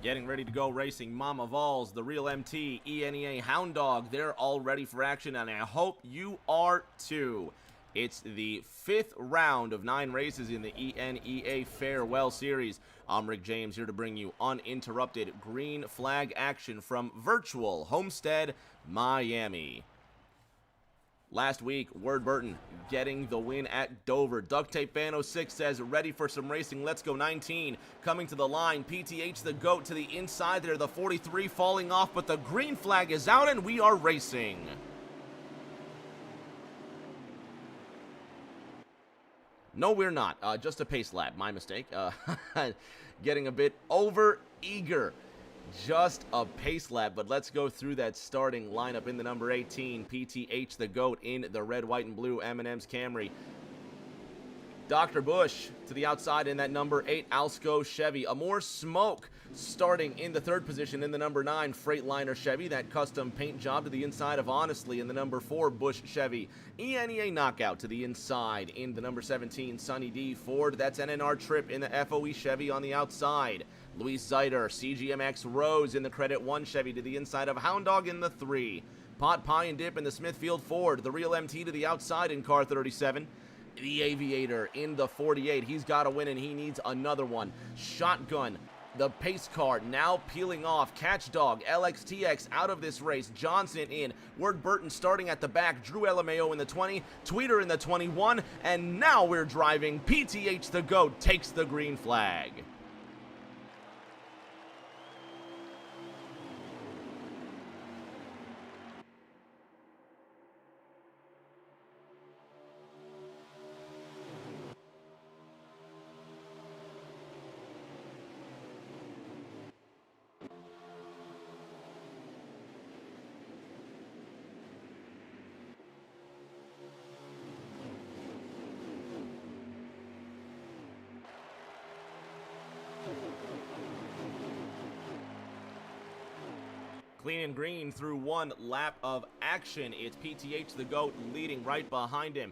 Getting ready to go racing, Mama Vols, the Real MT, ENEA Hound Dog, they're all ready for action, and I hope you are too. It's the 5th round of 9 races in the ENEA Farewell Series. I'm Rick James, here to bring you uninterrupted green flag action from virtual Homestead, Miami. Last week, Ward Burton getting the win at Dover. Duct Tape Fan 06 says, ready for some racing, let's go 19. Coming to the line, PTH the GOAT to the inside there, the 43 falling off, but the green flag is out and we are racing. No, we're not. Just a pace lap. My mistake. Getting a bit over eager. Just a pace lap, but let's go through that starting lineup. In the number 18, PTH the GOAT in the red, white, and blue M&M's Camry. Dr. Bush to the outside in that number 8 Alsco Chevy. A more smoke starting in the 3rd position in the number 9 Freightliner Chevy. That custom paint job to the inside of Honestly in the number 4 Bush Chevy. ENEA Knockout to the inside in the number 17 Sunny D Ford. That's NNR Trip in the FOE Chevy on the outside. Luis Zeiter, CGMX Rose in the Credit 1 Chevy to the inside of Hound Dog in the 3. Pot Pie and Dip in the Smithfield Ford. The Real MT to the outside in car 37. The Aviator in the 48. He's got to win and he needs another one. Shotgun, the pace car now peeling off. Catch Dog, LXTX out of this race. Johnson in. Ward Burton starting at the back. Drew LMAO in the 20. Tweeter in the 21. And now we're driving. PTH the GOAT takes the green flag. Clean and green through one lap of action. It's PTH the GOAT leading right behind him.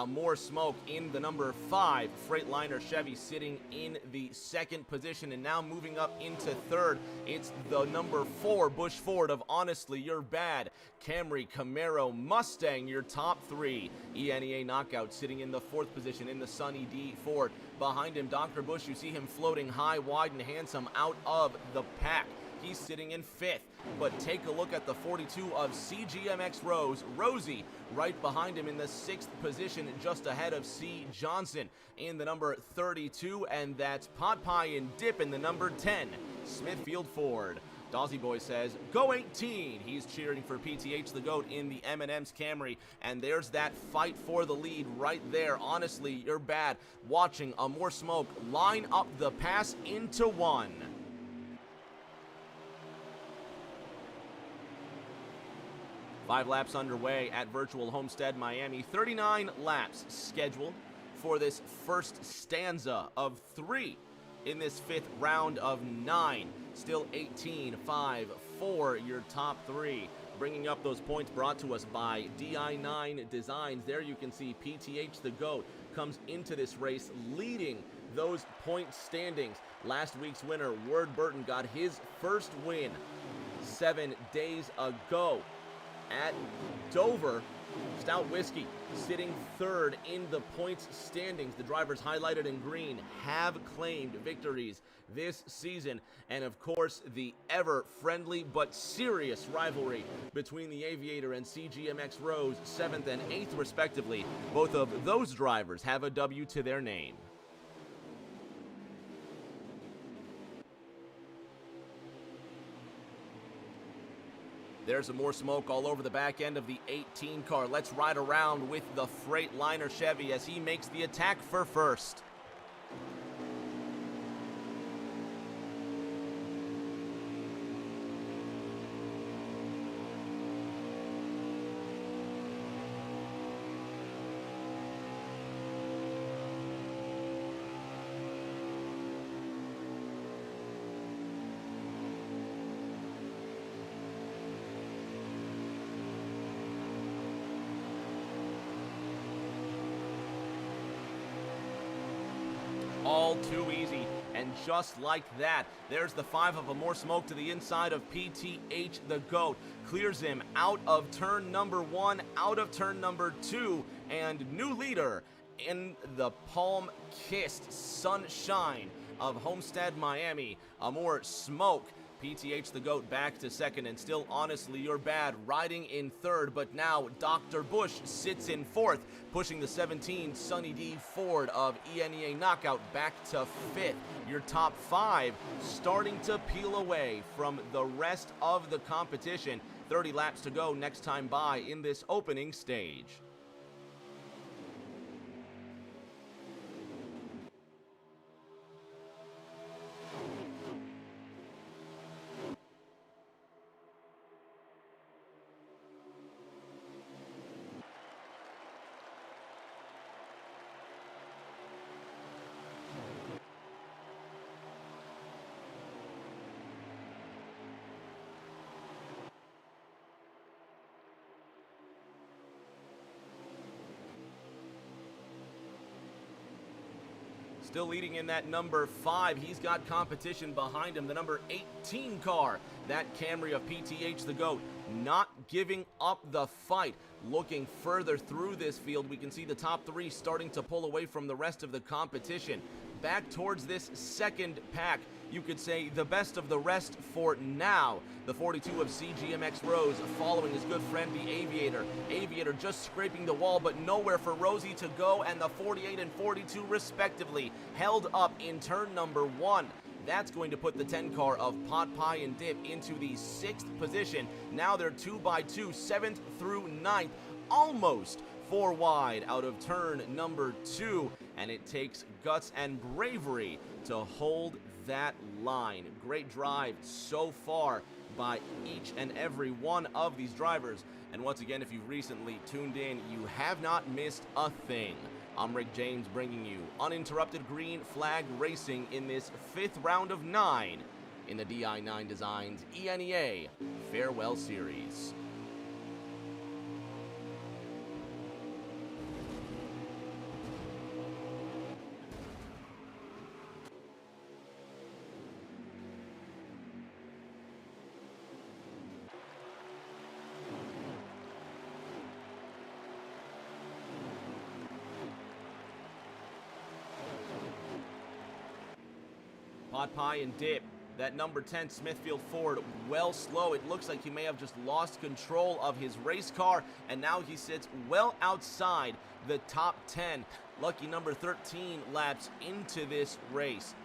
More smoke in the number 5 Freightliner Chevy sitting in the 2nd position, and now moving up into 3rd. It's the number 4 Bush Ford of Honestly You're Bad. Camry, Camaro, Mustang, your top 3. ENEA Knockout sitting in the 4th position in the Sunny D Ford. Behind him, Dr. Bush, you see him floating high, wide, and handsome out of the pack. He's sitting in 5th, but take a look at the 42 of CGMX Rose. Rosie right behind him in the 6th position, just ahead of C. Johnson in the number 32, and that's Pot Pie and Dip in the number 10, Smithfield Ford. Dawsey Boy says, go 18. He's cheering for PTH the GOAT in the M&M's Camry, and there's that fight for the lead right there. Honestly, You're Bad. Watching a more smoke line up the pass into 1. 5 laps underway at Virtual Homestead, Miami. 39 laps scheduled for this first stanza of 3 in this 5th round of 9. Still 18, 5, 4, your top 3. Bringing up those points brought to us by di9 Designs. There you can see PTH the GOAT comes into this race leading those point standings. Last week's winner, Ward Burton, got his first win 7 days ago at Dover. Stout Whiskey sitting 3rd in the points standings. The drivers highlighted in green have claimed victories this season. And of course, the ever-friendly but serious rivalry between the Aviator and CGMX Rose, 7th and 8th respectively. Both of those drivers have a W to their name. There's some more smoke all over the back end of the 18 car. Let's ride around with the Freightliner Chevy as he makes the attack for first. all too easy. And just like that. There's the 5 of Amore Smoke to the inside of PTH the Goat. Clears him out of turn number 1, out of turn number 2, and new leader in the palm-kissed sunshine of Homestead, Miami, Amore Smoke. PTH the Goat back to second, and still Honestly You're Bad riding in third, but now Dr. Bush sits in fourth, pushing the 17 Sunny D Ford of ENEA Knockout back to fifth. Your top 5 starting to peel away from the rest of the competition. 30 laps to go next time by in this opening stage. Still leading in that number 5. He's got competition behind him. The number 18 car, that Camry of PTH the Goat, not giving up the fight. Looking further through this field, we can see the top 3 starting to pull away from the rest of the competition. Back towards this second pack, you could say the best of the rest for now. The 42 of CGMX Rose following his good friend the Aviator. Aviator just scraping the wall, but nowhere for Rosie to go, and the 48 and 42 respectively held up in turn number 1. That's going to put the 10 car of Pot Pie and Dip into the 6th position. Now they're 2x2, 7th through 9th, almost 4 wide out of turn number 2, and it takes guts and bravery to hold that line. Great drive so far by each and every one of these drivers, and once again, if you've recently tuned in, you have not missed a thing. I'm Rick James, bringing you uninterrupted green flag racing in this 5th round of 9 in the di9 Designs ENEA Farewell Series. Pot Pie and Dip, that number 10 Smithfield Ford, well slow. It looks like he may have just lost control of his race car, and now he sits well outside the top 10. Lucky number 13 laps into this race.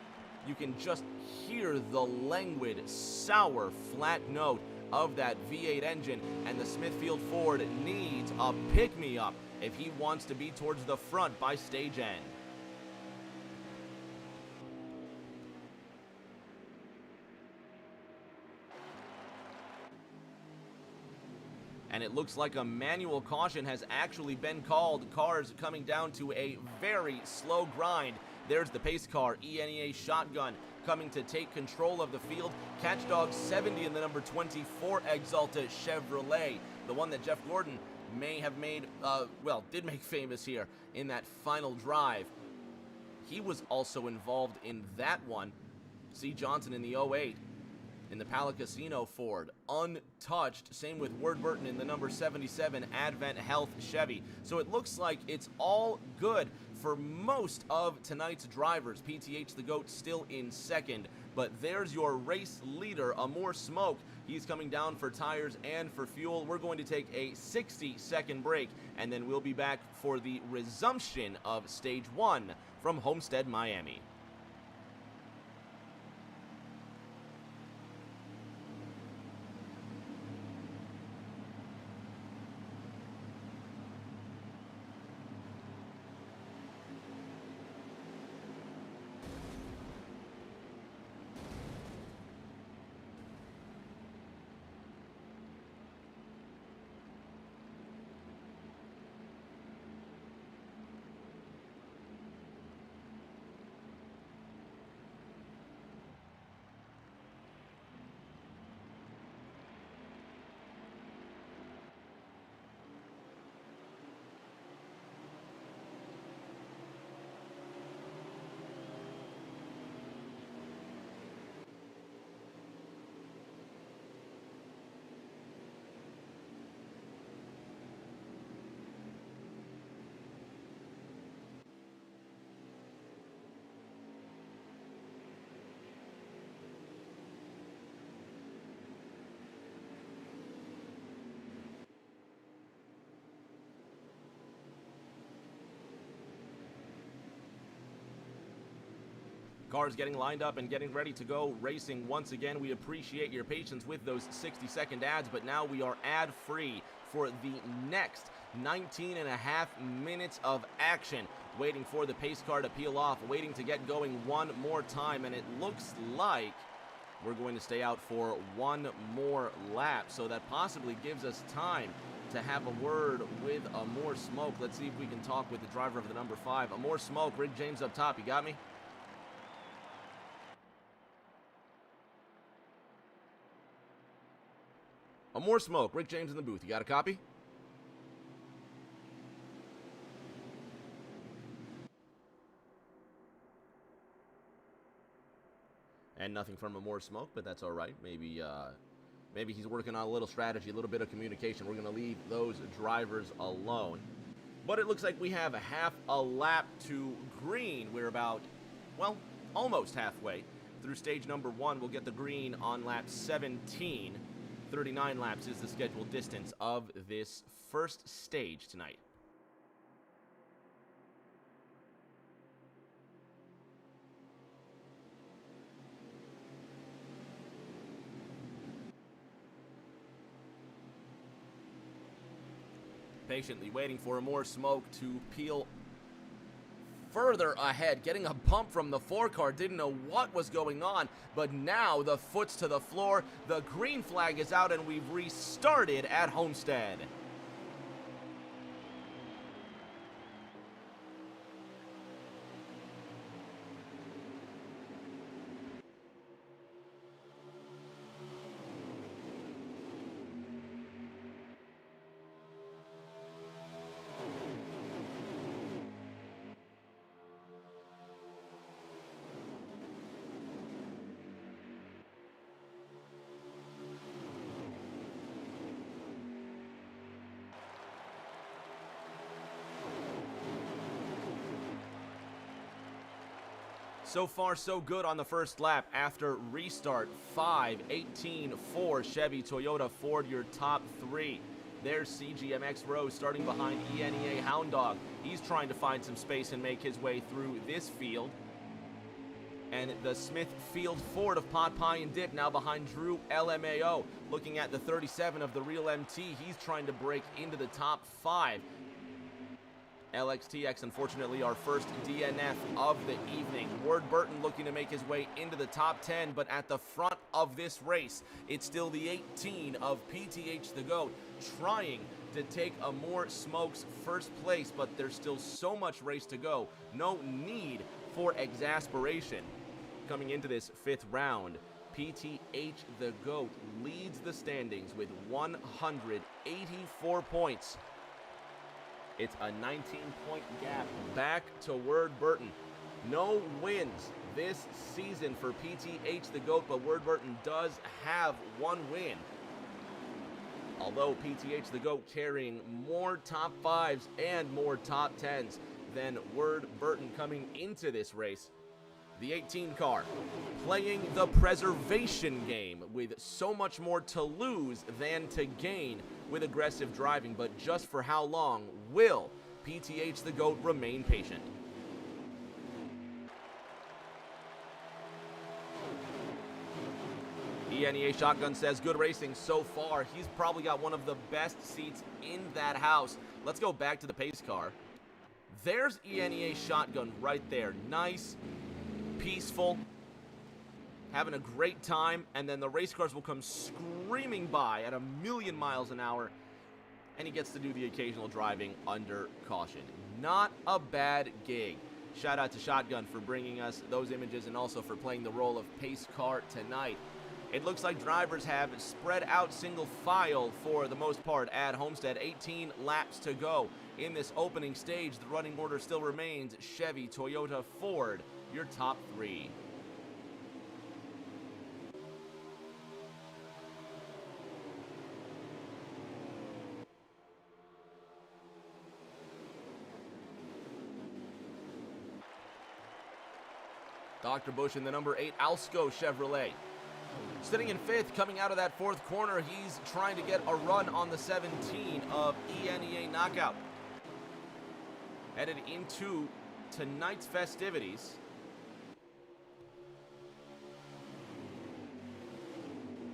You can just hear the languid, sour, flat note of that V8 engine, and the Smithfield Ford needs a pick-me-up if he wants to be towards the front by stage end. And it looks like a manual caution has actually been called. Cars coming down to a very slow grind. There's the pace car, ENEA Shotgun, coming to take control of the field. Catchdog 70 in the number 24 Exalta Chevrolet, the one that Jeff Gordon may have made, did make famous here in that final drive. He was also involved in that one. C. Johnson in the 08. In the Pala Casino Ford, untouched. Same with Ward Burton in the number 77 Advent Health Chevy. So it looks like it's all good for most of tonight's drivers. PTH the Goat still in second, but there's your race leader, Amore Smoke. He's coming down for tires and for fuel. We're going to take a 60-second break, and then we'll be back for the resumption of Stage 1 from Homestead, Miami. Cars getting lined up and getting ready to go racing once again. We appreciate your patience with those 60-second ads, but now we are ad-free for the next 19 and a half minutes of action, waiting for the pace car to peel off, waiting to get going one more time, and it looks like we're going to stay out for one more lap, so that possibly gives us time to have a word with Amore Smoke. Let's see if we can talk with the driver of the number 5. Amore Smoke, Rick James up top, you got me? Amore Smoke, Rick James in the booth, you got a copy? And nothing from Amore Smoke, but that's all right. Maybe he's working on a little strategy, a little bit of communication. We're going to leave those drivers alone. But it looks like we have a half a lap to green. We're about, well, almost halfway through stage number 1. We'll get the green on lap 17. 39 laps is the scheduled distance of this first stage tonight. Patiently waiting for Amore Smoke to peel further ahead, getting a bump from the 4 car. Didn't know what was going on, but now the foot's to the floor, the green flag is out, and we've restarted at Homestead. So far, so good on the first lap after restart. 5:18.4 Chevy, Toyota, Ford, your top 3. There's CGMX Rose starting behind ENEA Hound Dog. He's trying to find some space and make his way through this field. And the Smithfield Ford of Pot Pie and Dip now behind Drew LMAO. Looking at the 37 of the Real MT, he's trying to break into the top 5. LXTX, unfortunately, our first DNF of the evening. Ward Burton looking to make his way into the top 10, but at the front of this race, it's still the 18 of PTH the GOAT, trying to take Amore Smoke's first place, but there's still so much race to go. No need for exasperation. Coming into this 5th round, PTH the GOAT leads the standings with 184 points. It's a 19-point gap back to Ward Burton. No wins this season for PTH the GOAT, but Ward Burton does have one win. Although PTH the GOAT carrying more top 5s and more top 10s than Ward Burton coming into this race. The 18 car playing the preservation game with so much more to lose than to gain with aggressive driving, but just for how long will PTH the GOAT remain patient? ENEA Shotgun says, good racing so far. He's probably got one of the best seats in that house. Let's go back to the pace car. There's ENEA Shotgun right there. Nice, peaceful, having a great time, and then the race cars will come screaming by at 1,000,000 miles an hour, and he gets to do the occasional driving under caution. Not a bad gig. Shout out to Shotgun for bringing us those images and also for playing the role of pace car tonight. It looks like drivers have spread out single file for the most part at Homestead. 18 laps to go in this opening stage. The running order still remains Chevy, Toyota, Ford, your top 3. Dr. Bush in the number 8 Alsco Chevrolet. Sitting in 5th, coming out of that 4th corner, he's trying to get a run on the 17 of ENEA Knockout. Headed into tonight's festivities.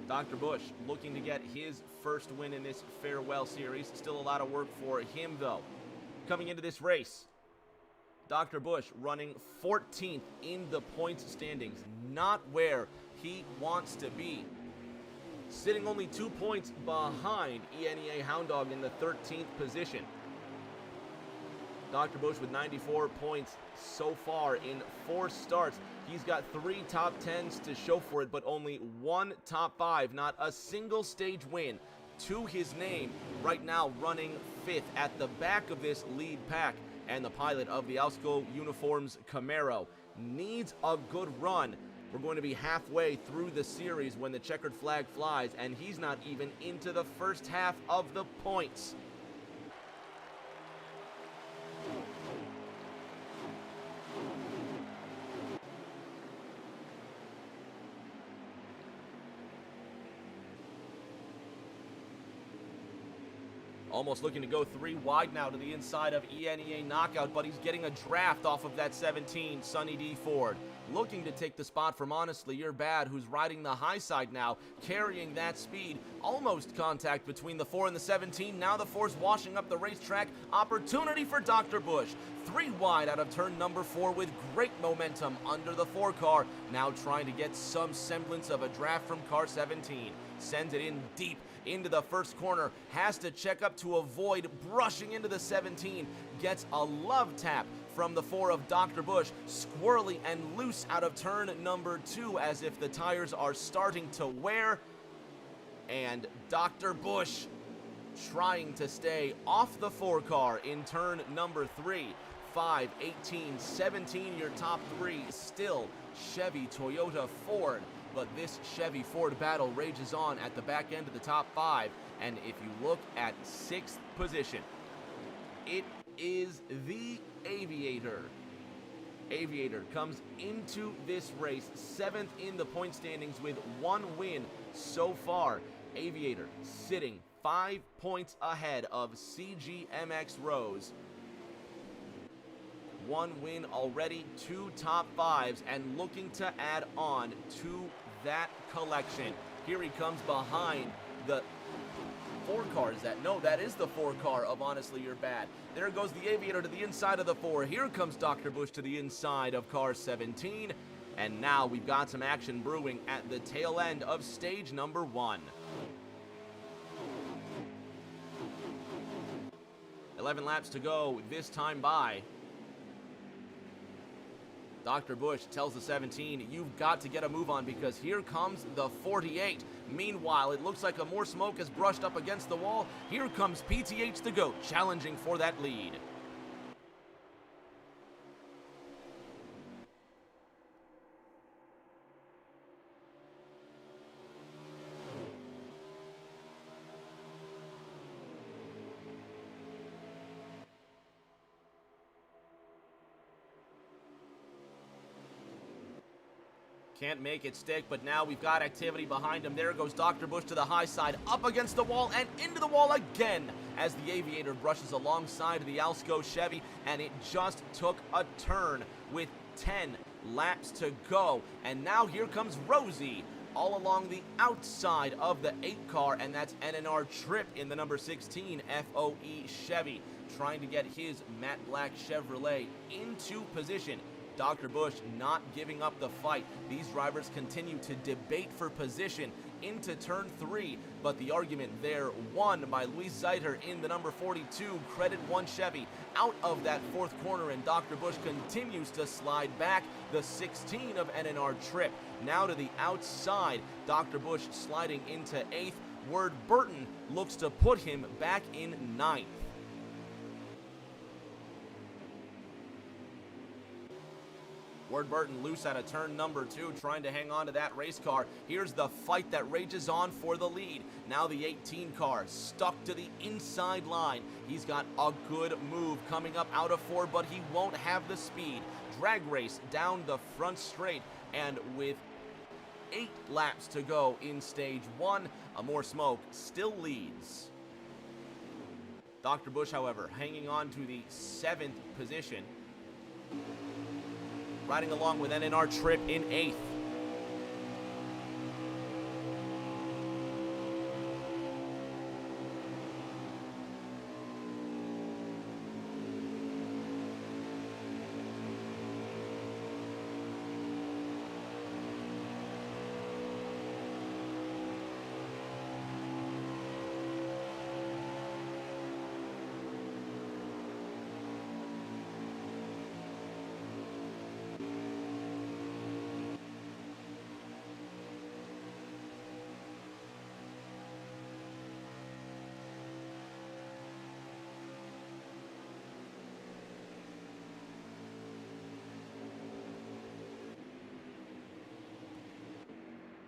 Dr. Bush looking to get his first win in this farewell series. Still a lot of work for him, though. Coming into this race, Dr. Bush running 14th in the points standings. Not where he wants to be. Sitting only 2 points behind ENEA Hound Dog in the 13th position. Dr. Bush with 94 points so far in 4 starts. He's got 3 top 10s to show for it, but only 1 top 5. Not a single stage win to his name. Right now running 5th at the back of this lead pack. And the pilot of the Alsco Uniforms Camaro needs a good run. We're going to be halfway through the series when the checkered flag flies, and he's not even into the first half of the points. Almost looking to go 3 wide now to the inside of ENEA Knockout, but he's getting a draft off of that 17, Sunny D Ford. Looking to take the spot from Honestly You're Bad, who's riding the high side now, carrying that speed. Almost contact between the 4 and the 17. Now the 4's washing up the racetrack. Opportunity for Dr. Bush. 3 wide out of turn number 4 with great momentum under the 4 car. Now trying to get some semblance of a draft from car 17. Sends it in deep into the first corner. Has to check up to avoid brushing into the 17. Gets a love tap from the 4 of Dr. Bush. Squirrely and loose out of turn number 2 as if the tires are starting to wear. And Dr. Bush trying to stay off the 4 car in turn number 3. 5, 18, 17, your top 3 still Chevy, Toyota, Ford. But this Chevy Ford battle rages on at the back end of the top 5. And if you look at 6th position, it is the Aviator. Aviator comes into this race 7th in the point standings with 1 win so far. Aviator sitting 5 points ahead of CGMX Rose. 1 win already, 2 top 5s, and looking to add on to that collection. Here he comes behind the 4 car. That is the 4 car of Honestly You're Bad. There goes the Aviator to the inside of the 4. Here comes Dr. Bush to the inside of car 17. And now we've got some action brewing at the tail end of stage number 1. 11 laps to go this time by. Dr. Bush tells the 17, you've got to get a move on because here comes the 48. Meanwhile, it looks like more smoke has brushed up against the wall. Here comes PTH the GOAT, challenging for that lead. Can't make it stick, but now we've got activity behind him. There goes Dr. Bush to the high side, up against the wall, and into the wall again as the Aviator brushes alongside of the Alsco Chevy, and it just took a turn with 10 laps to go. And now here comes Rosie all along the outside of the 8 car, and that's NNR Trip in the number 16 FOE Chevy, trying to get his matte black Chevrolet into position. Dr. Bush not giving up the fight. These drivers continue to debate for position into turn 3, but the argument there won by Luis Zeiter in the number 42 Credit 1 Chevy out of that 4th corner, and Dr. Bush continues to slide back. The 16 of NNR Trip now to the outside. Dr. Bush sliding into 8th. Word Burton looks to put him back in 9th. Ward Burton loose out of turn number 2, trying to hang on to that race car. Here's the fight that rages on for the lead. Now the 18 car stuck to the inside line. He's got a good move coming up out of 4, but he won't have the speed. Drag race down the front straight, and with 8 laps to go in stage 1, more smoke still leads. Dr. Bush, however, hanging on to the 7th position. Riding along with NNR Trip in 8th.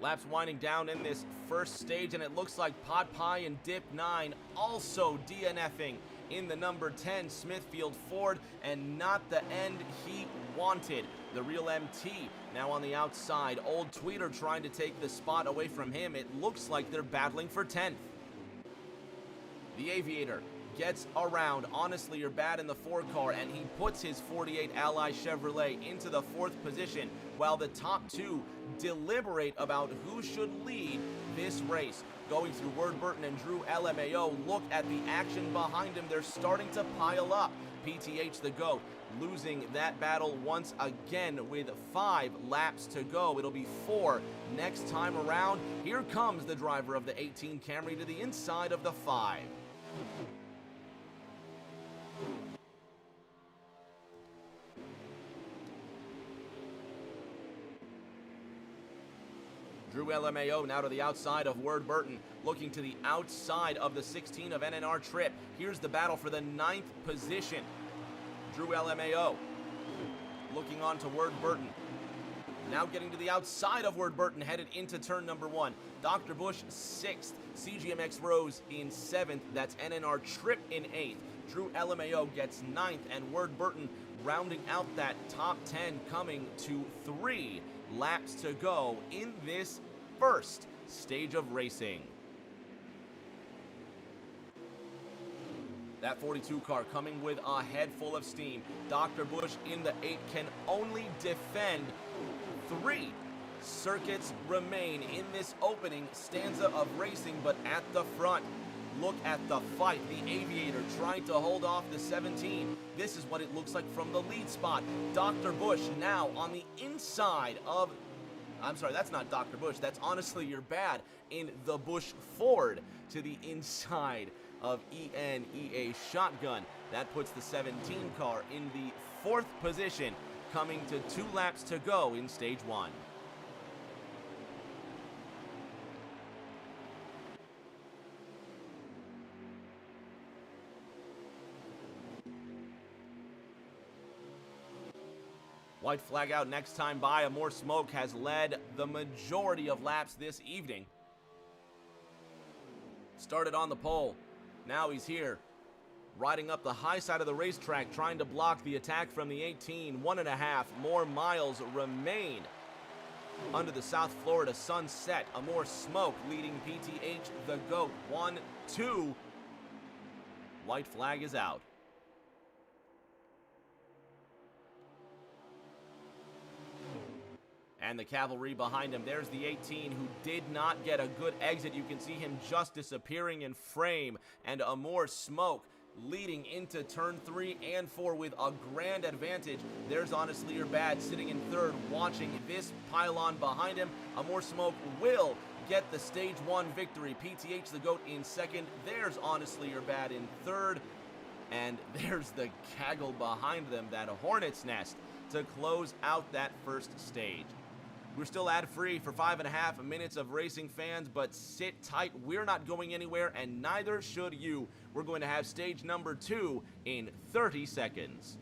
Laps winding down in this first stage, and it looks like Pot Pie and Dip9 also DNFing in the number 10 Smithfield Ford, and not the end he wanted. The real MT now on the outside. Old Tweeter trying to take the spot away from him. It looks like they're battling for 10th. The Aviator gets around Honestly You're Bad in the 4 car, and he puts his 48 Ally Chevrolet into the 4th position, while the top 2 deliberate about who should lead this race. Going through Word Burton and Drew LMAO, look at the action behind him. They're starting to pile up. PTH the GOAT losing that battle once again with 5 laps to go. It'll be 4 next time around. Here comes the driver of the 18 Camry to the inside of the 5. Drew LMAO now to the outside of Word Burton, looking to the outside of the 16 of NNR Trip. Here's the battle for the 9th position. Drew LMAO looking on to Word Burton. Now getting to the outside of Word Burton, headed into turn number 1. Dr. Bush 6th, CGMX Rose in 7th, that's NNR Trip in 8th. Drew LMAO gets 9th, and Word Burton rounding out that top 10, coming to 3 laps to go in this first stage of racing. That 42 car coming with a head full of steam. Dr. Bush in the 8 can only defend. 3 circuits remain in this opening stanza of racing, but at the front, look at the fight. The Aviator trying to hold off the 17. This is what it looks like from the lead spot. Dr. Bush now on the inside of, I'm sorry, that's not Dr. Bush, that's Honestly You're Bad in the Bush Ford to the inside of ENEA Shotgun. That puts the 17 car in the 4th position, coming to 2 laps to go in stage 1. White flag out next time by. A More Smoke has led the majority of laps this evening. Started on the pole. Now he's here, riding up the high side of the racetrack, trying to block the attack from the 18. 1.5 more miles remain under the South Florida sunset. A More Smoke leading PTH the GOAT. 1, 2. White flag is out. And the cavalry behind him. There's the 18 who did not get a good exit. You can see him just disappearing in frame. And A More Smoke leading into turn 3 and 4 with a grand advantage. There's Honestly You're Bad sitting in 3rd, watching this pylon behind him. A More Smoke will get the stage 1 victory. PTH the GOAT in 2nd. There's Honestly You're Bad in 3rd. And there's the Kaggle behind them, that Hornet's Nest, to close out that first stage. We're still ad-free for 5.5 minutes of racing, fans, but sit tight. We're not going anywhere, and neither should you. We're going to have stage number 2 in 30 seconds.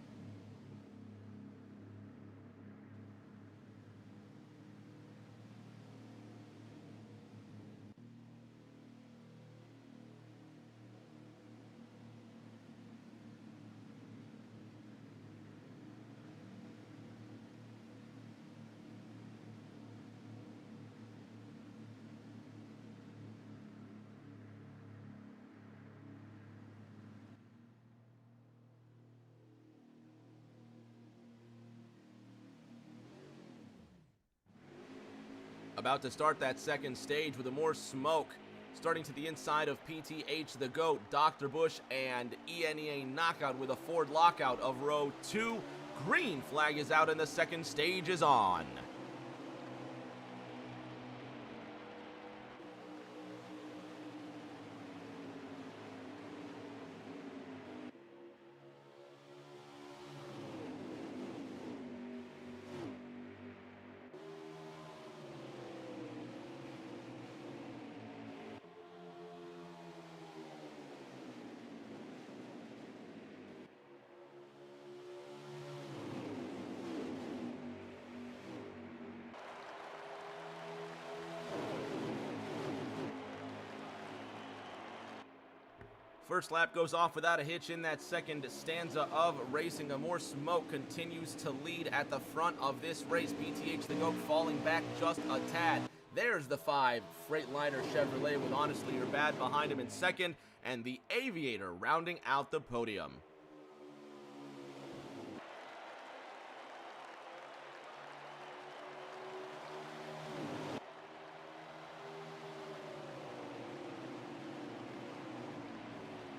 About to start that second stage with A More Smoke. Starting to the inside of PTH the GOAT, Dr. Bush, and ENEA Knockout with a Ford lockout of row 2. Green flag is out and the second stage is on. First lap goes off without a hitch in that second stanza of racing. A More Smoke continues to lead at the front of this race. PTH the GOAT falling back just a tad. There's the 5 Freightliner Chevrolet with Honestly You're Bad behind him in second, and the Aviator rounding out the podium.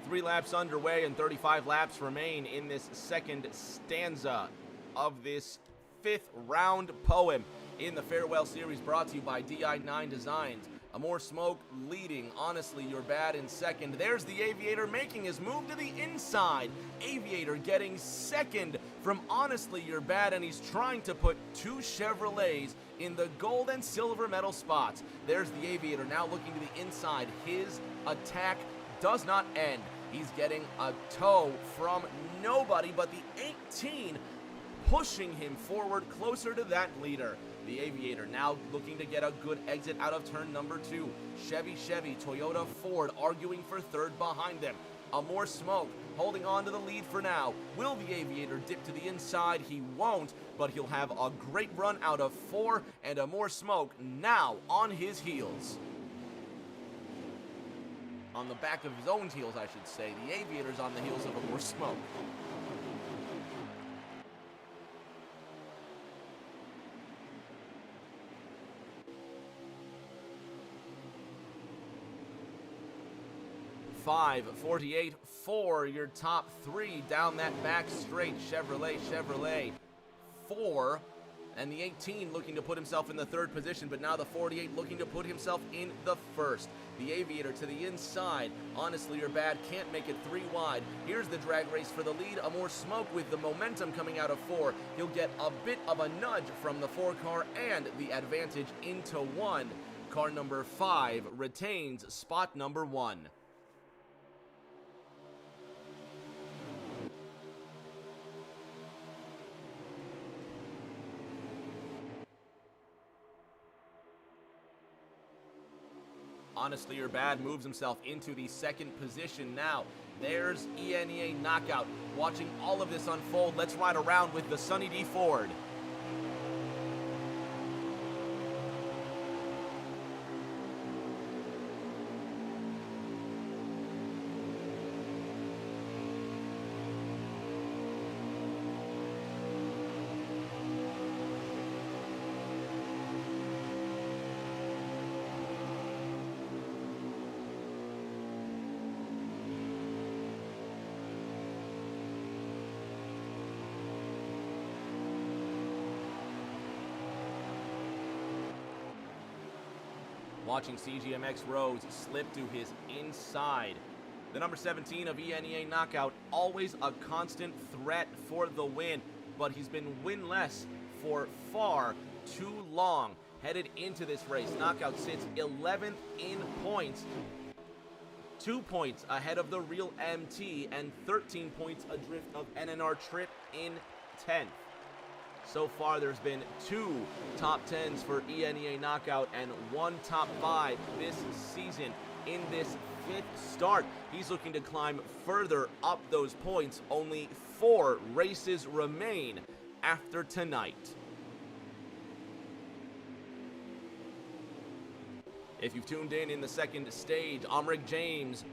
Three laps underway and 35 laps remain in this second stanza of this 5th round poem in the Farewell Series, brought to you by di9 Designs. A More Smoke leading, Honestly You're Bad in second. There's the Aviator making his move to the inside. Aviator getting second from Honestly You're Bad, and he's trying to put 2 Chevrolets in the gold and silver medal spots. There's the Aviator now looking to the inside. His attack does not end. He's getting a tow from nobody but the 18, pushing him forward closer to that leader. The Aviator now looking to get a good exit out of turn number 2. Chevy, Toyota, Ford arguing for third behind them. A More Smoke holding on to the lead for now. Will the Aviator dip to the inside? He won't, but he'll have a great run out of 4, and A More Smoke now on his heels. On the back of his own heels, I should say. The Aviator's on the heels of A More Smoke. .548 for your top 3 down that back straight. Chevrolet, 4. And the 18 looking to put himself in the 3rd position, but now the 48 looking to put himself in the 1st. The Aviator to the inside. Honestly You're Bad can't make it 3 wide. Here's the drag race for the lead. A More Smoke with the momentum coming out of 4. He'll get a bit of a nudge from the 4 car and the advantage into 1. Car number 5 retains spot number 1. Honestly You're Bad moves himself into the 2nd position now. There's ENEA Knockout. Watching all of this unfold, let's ride around with the Sunny D Ford. Watching CGMX Rose slip to his inside. The number 17 of ENEA Knockout, always a constant threat for the win, but he's been winless for far too long. Headed into this race, Knockout sits 11th in points, 2 points ahead of the real MT, and 13 points adrift of NNR Trip in 10th. So far, there's been 2 top 10s for ENEA Knockout and 1 top 5 this season. In this 5th start, he's looking to climb further up those points. Only 4 races remain after tonight. If you've tuned in the 2nd stage, Omric James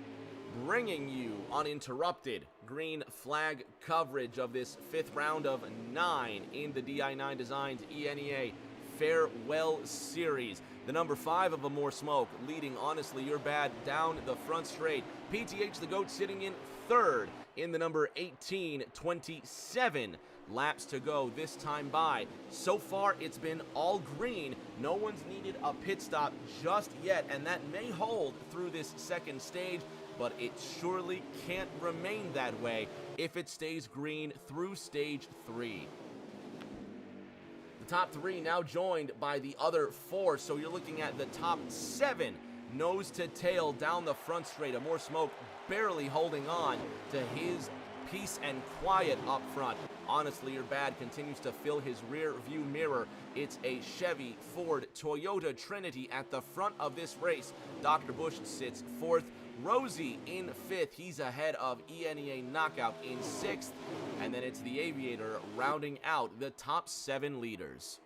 bringing you uninterrupted green flag coverage of this 5th round of 9 in the di9 Designs ENEA Farewell Series. The number 5 of A More Smoke leading Honestly You're Bad down the front straight. PTH the GOAT sitting in 3rd in the number 18, 27 laps to go this time by. So far, it's been all green. No one's needed a pit stop just yet, and that may hold through this 2nd stage, but it surely can't remain that way if it stays green through stage 3. The top 3 now joined by the other 4, so you're looking at the top 7 nose to tail down the front straight. A More Smoke barely holding on to his peace and quiet up front. Honestly You're Bad continues to fill his rear view mirror. It's a Chevy, Ford, Toyota Trinity at the front of this race. Dr. Bush sits 4th. Rosie in 5th. He's ahead of ENEA Knockout in 6th. And then it's the Aviator rounding out the top 7 leaders.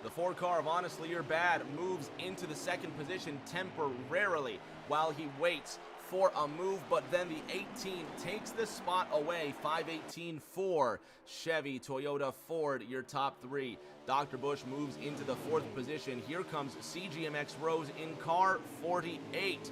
The 4 car of Honestly You're Bad moves into the 2nd position temporarily while he waits for a move, but then the 18 takes the spot away. 518 for Chevy, Toyota, Ford, your top 3. Dr. Bush moves into the 4th position. Here comes CGMX Rose in car 48.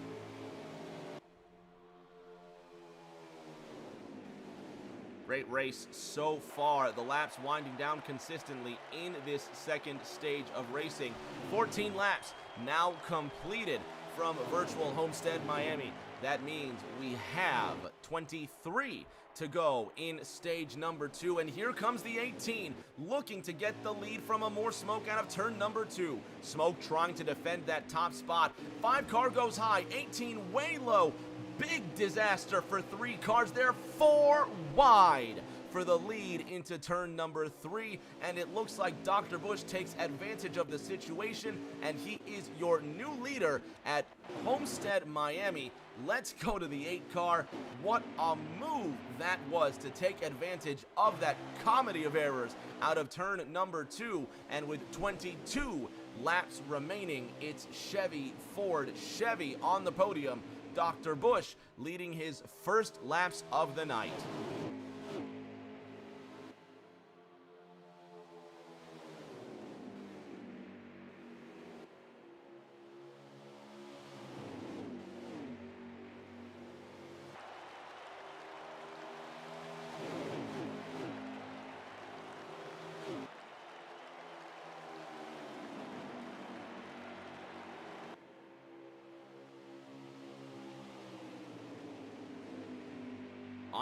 Great race so far. The laps winding down consistently in this 2nd stage of racing. 14 laps now completed from Virtual Homestead Miami. That means we have 23 to go in stage number 2. And here comes the 18, looking to get the lead from a more Smoke out of turn number 2. Smoke trying to defend that top spot. 5 car goes high, 18 way low. Big disaster for 3 cars there, 4 wide for the lead into turn number 3, and it looks like Dr. Bush takes advantage of the situation, and he is your new leader at Homestead Miami. Let's go to the 8 car. What a move that was to take advantage of that comedy of errors out of turn number 2, and with 22 laps remaining, it's Chevy, Ford, Chevy on the podium. Dr. Bush leading his first laps of the night.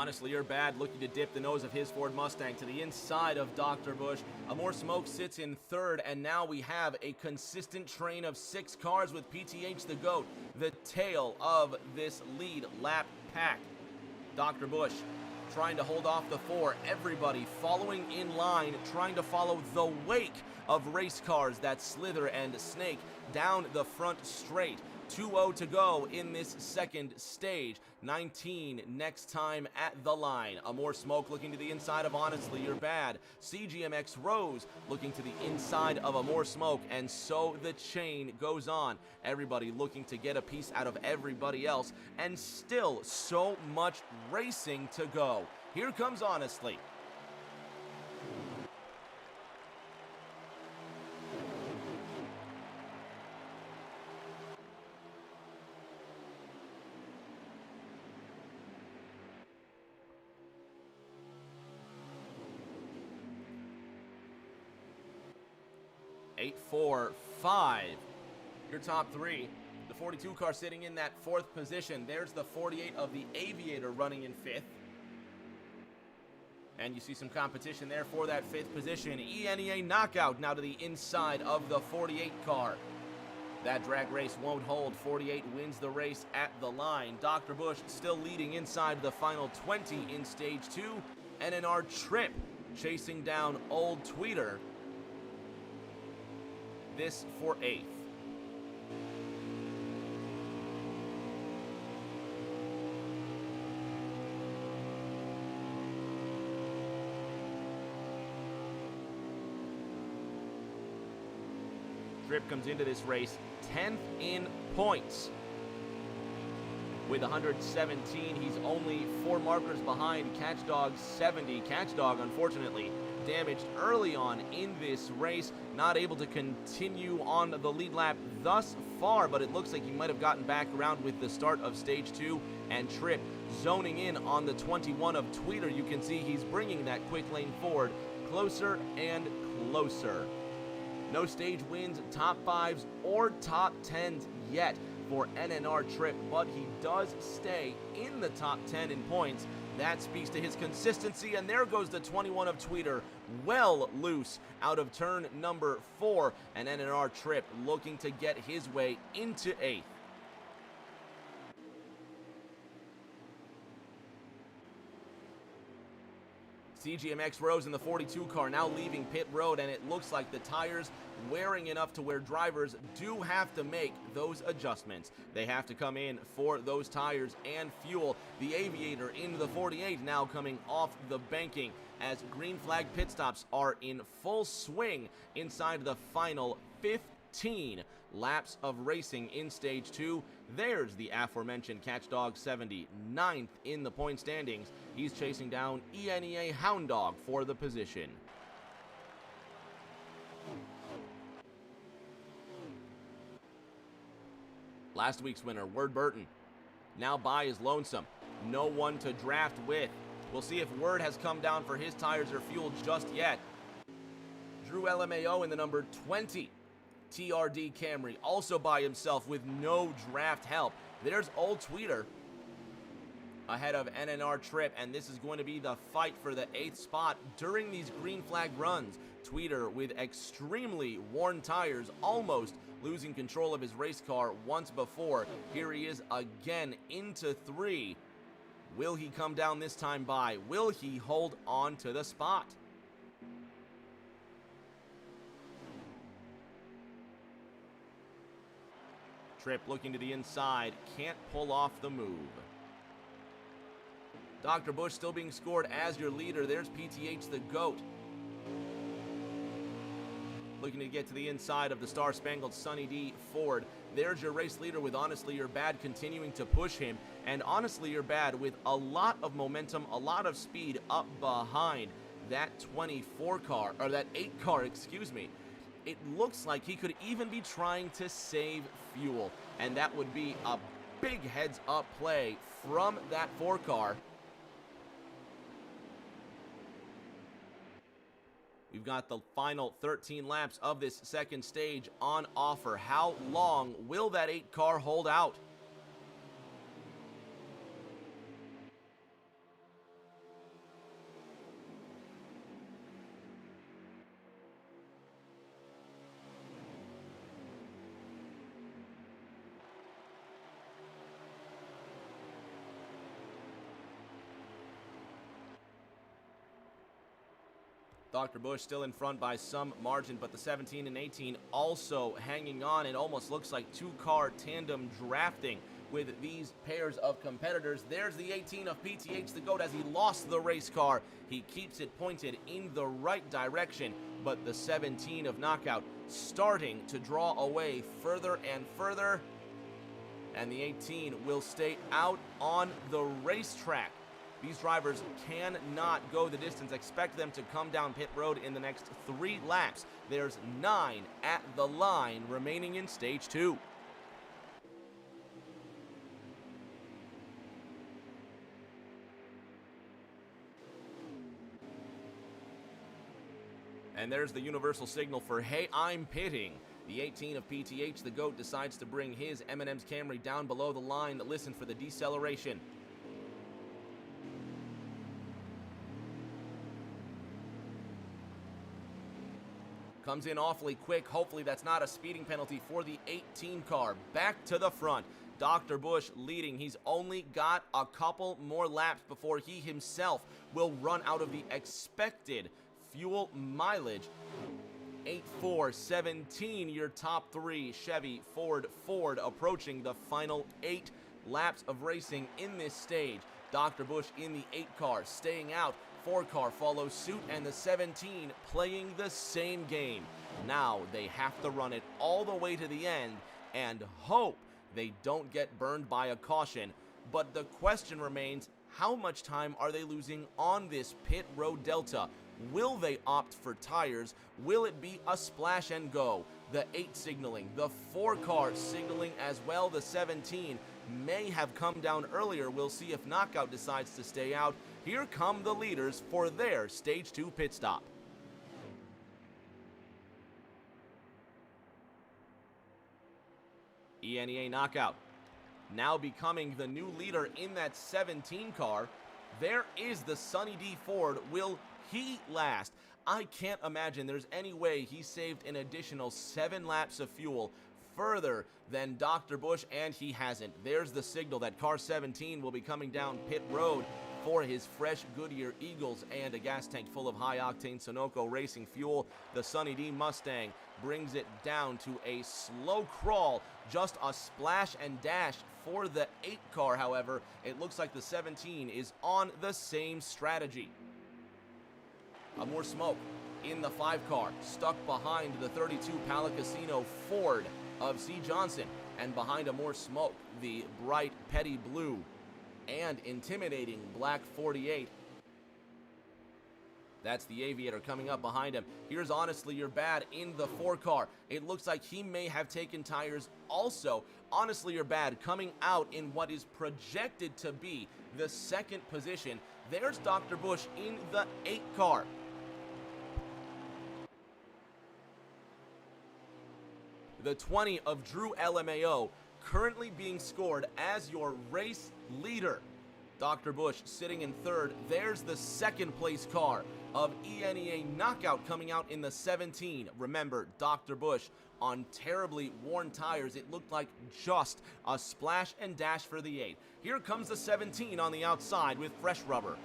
Honestly You're Bad looking to dip the nose of his Ford Mustang to the inside of Dr. Bush. A more Smoke sits in 3rd, and now we have a consistent train of 6 cars with PTH the GOAT, the tail of this lead lap pack. Dr. Bush trying to hold off the 4. Everybody following in line, trying to follow the wake of race cars that slither and snake down the front straight. 2-0 to go in this 2nd stage. 19 next time at the line. A more Smoke looking to the inside of Honestly You're Bad. CGMX Rose looking to the inside of a more Smoke, and so the chain goes on. Everybody looking to get a piece out of everybody else, and still so much racing to go. Here comes Honestly. Eight, 4, 5. Your top 3. The 42 car sitting in that 4th position. There's the 48 of the Aviator running in 5th. And you see some competition there for that 5th position. ENEA Knockout now to the inside of the 48 car. That drag race won't hold. 48 wins the race at the line. Dr. Bush still leading inside the final 20 in stage 2. And in our trip, chasing down Old Tweeter, this for 8th. Trip comes into this race 10th in points. With 117, he's only 4 markers behind Catchdog 70. Catchdog, unfortunately, damaged early on in this race, not able to continue on the lead lap thus far, but it looks like he might have gotten back around with the start of stage 2, and Trip zoning in on the 21 of Tweeter. You can see he's bringing that quick lane forward closer and closer. No stage wins, top 5s, or top 10s yet for NNR Trip, but he does stay in the top 10 in points. That speaks to his consistency, and there goes the 21 of Tweeter, well loose out of turn number 4, and NNR Trip looking to get his way into 8th. CGMX Rose in the 42 car now leaving pit road, and it looks like the tires wearing enough to where drivers do have to make those adjustments. They have to come in for those tires and fuel. The Aviator into the 48 now coming off the banking as green flag pit stops are in full swing inside the final 15 laps of racing in stage 2. There's the aforementioned Catchdog 70, 9th in the point standings. He's chasing down ENEA Hound Dog for the position. Last week's winner, Word Burton, now by his lonesome. No one to draft with. We'll see if Word has come down for his tires or fuel just yet. Drew LMAO in the number 20 TRD Camry, also by himself with no draft help. There's old Tweeter ahead of NNR Trip, and this is going to be the fight for the 8th spot during these green flag runs. Tweeter with extremely worn tires, almost losing control of his race car once before. Here he is again into 3. Will he come down this time by? Will he hold on to the spot? Trip looking to the inside, can't pull off the move. Dr. Bush still being scored as your leader. There's PTH the GOAT. Looking to get to the inside of the Star Spangled Sunny D Ford. There's your race leader with Honestly You're Bad continuing to push him. And Honestly You're Bad with a lot of momentum, a lot of speed up behind that 24 car, or that 8 car, excuse me. It looks like he could even be trying to save fuel, and that would be a big heads-up play from that 4 car. We've got the final 13 laps of this second stage on offer. How long will that 8 car hold out? Dr. Bush still in front by some margin, but the 17 and 18 also hanging on. It almost looks like 2-car tandem drafting with these pairs of competitors. There's the 18 of PTH the GOAT as he lost the race car. He keeps it pointed in the right direction, but the 17 of Knockout starting to draw away further and further, and the 18 will stay out on the racetrack. These drivers cannot go the distance. Expect them to come down pit road in the next 3 laps. There's 9 at the line remaining in stage 2. And there's the universal signal for, hey, I'm pitting. The 18 of PTH, the GOAT, decides to bring his M&M's Camry down below the line. Listen for the deceleration. Comes in awfully quick. Hopefully that's not a speeding penalty for the 18 car. Back to the front. Dr. Bush leading. He's only got a couple more laps before he himself will run out of the expected fuel mileage. 8-4-17, your top 3 Chevy, Ford, approaching the final 8 laps of racing in this stage. Dr. Bush in the 8 car, staying out. 4 car follows suit, and the 17 playing the same game. Now they have to run it all the way to the end and hope they don't get burned by a caution. But the question remains, how much time are they losing on this pit road delta? Will they opt for tires? Will it be a splash and go? The 8 signaling, the 4 car signaling as well, the 17 may have come down earlier. We'll see if Knockout decides to stay out. Here come the leaders for their Stage 2 pit stop. ENEA Knockout now becoming the new leader in that 17 car. There is the Sunny D Ford. Will he last? I can't imagine there's any way he saved an additional 7 laps of fuel further than Dr. Busch, and he hasn't. There's the signal that car 17 will be coming down pit road for his fresh Goodyear Eagles and a gas tank full of high-octane Sunoco racing fuel. The Sunny D Mustang brings it down to a slow crawl, just a splash and dash for the 8 car. However, it looks like the 17 is on the same strategy. More smoke in the 5 car, stuck behind the 32 Palacasino Ford of C. Johnson, and behind more smoke, the bright petty blue and intimidating black 48. That's the Aviator coming up behind him. Here's Honestly You're Bad in the 4 car. It looks like he may have taken tires also. Honestly You're Bad coming out in what is projected to be the 2nd position. There's Dr. Busch in the 8 car. The 20 of Drew LMAO currently being scored as your race leader. Dr. Busch sitting in 3rd. There's the 2nd place car of ENEA Knockout coming out in the 17. Remember, Dr. Busch on terribly worn tires. It looked like just a splash and dash for the 8. Here comes the 17 on the outside with fresh rubber.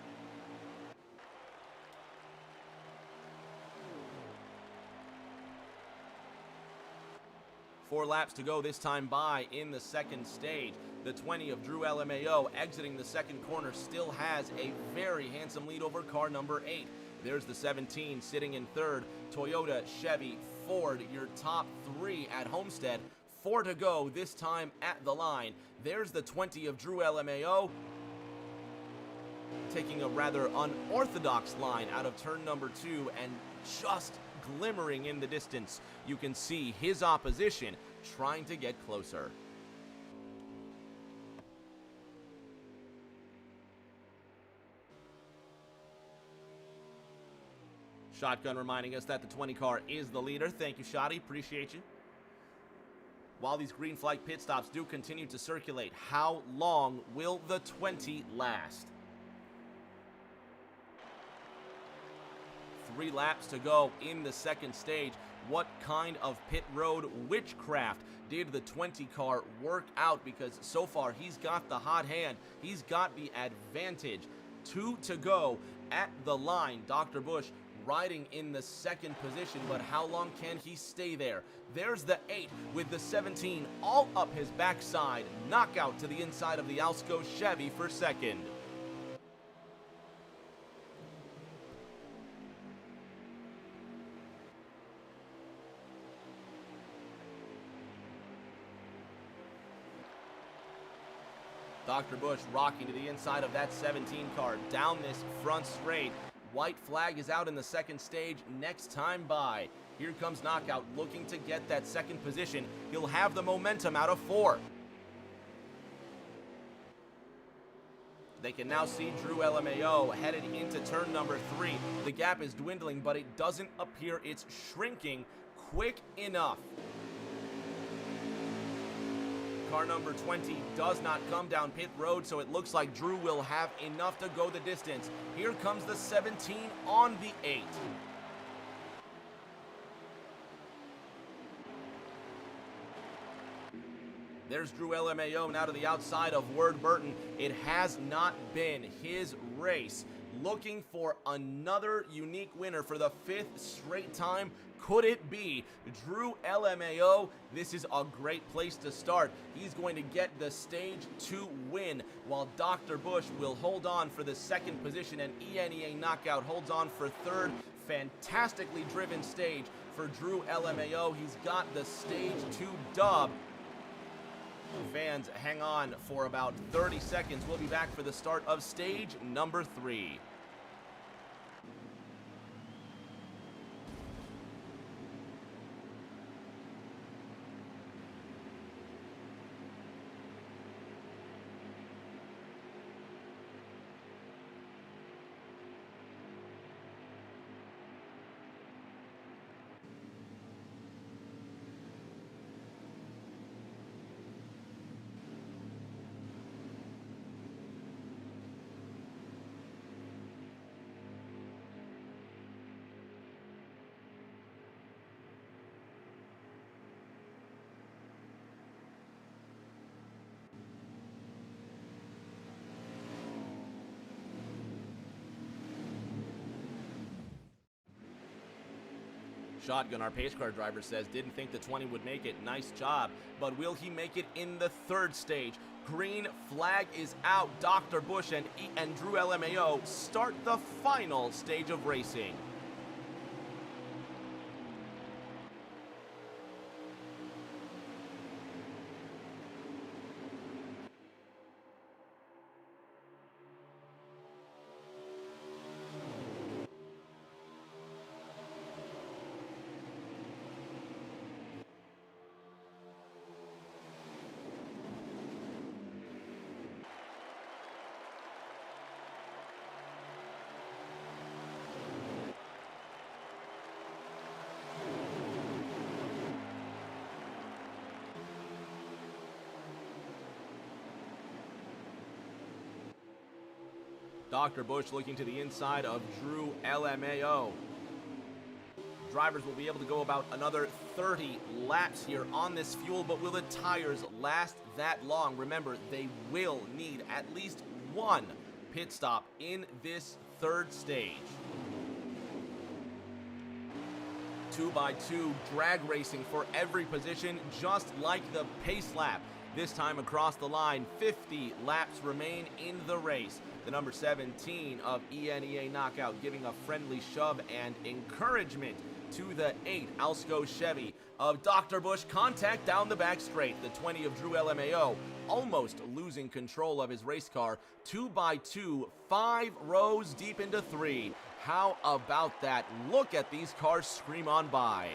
Four laps to go this time by in the 2nd stage. The 20 of Drew LMAO exiting the 2nd corner still has a very handsome lead over car number 8. There's the 17 sitting in 3rd. Toyota, Chevy, Ford, your top 3 at Homestead. 4 to go this time at the line. There's the 20 of Drew LMAO taking a rather unorthodox line out of turn number 2 and just glimmering in the distance. You can see his opposition trying to get closer. Shotgun reminding us that the 20 car is the leader. Thank you, Shotty. Appreciate you. While these green flag pit stops do continue to circulate, how long will the 20 last? 3 laps to go in the 2nd stage. What kind of pit road witchcraft did the 20 car work out? Because so far he's got the hot hand. He's got the advantage. 2 to go at the line. Dr. Busch riding in the 2nd position, but how long can he stay there? There's the 8 with the 17 all up his backside. Knockout to the inside of the Alsco Chevy for 2nd. Dr. Busch rocking to the inside of that 17 car down this front straight. White flag is out in the 2nd stage next time by. Here comes Knockout looking to get that 2nd position. He'll have the momentum out of 4. They can now see Drew LMAO headed into turn number 3. The gap is dwindling, but it doesn't appear it's shrinking quick enough. Car number 20 does not come down pit road, so it looks like Drew will have enough to go the distance. Here comes the 17 on the 8. There's Drew LMAO now to the outside of Ward Burton. It has not been his race. Looking for another unique winner for the 5th straight time. Could it be Drew LMAO? This is a great place to start. He's going to get the stage 2 win, while Dr. Busch will hold on for the 2nd position, and ENEA Knockout holds on for 3rd. fantastically driven stage for Drew LMAO. He's got the Stage 2 dub. Fans, hang on for about 30 seconds. We'll be back for the start of stage number 3. Shotgun, our pace car driver, says, didn't think the 20 would make it. Nice job. But will he make it in the 3rd stage? Green flag is out. Dr. Bush and Drew LMAO start the final stage of racing. Dr. Bush looking to the inside of Drew LMAO. Drivers will be able to go about another 30 laps here on this fuel, but will the tires last that long? Remember, they will need at least one pit stop in this 3rd stage. 2x2 drag racing for every position, just like the pace lap. This time across the line, 50 laps remain in the race. The number 17 of ENEA Knockout giving a friendly shove and encouragement to the 8 Alsco Chevy of Dr. Bush. Contact down the back straight. The 20 of Drew LMAO almost losing control of his race car. 2x2, 5 rows deep into 3. How about that? Look at these cars scream on by.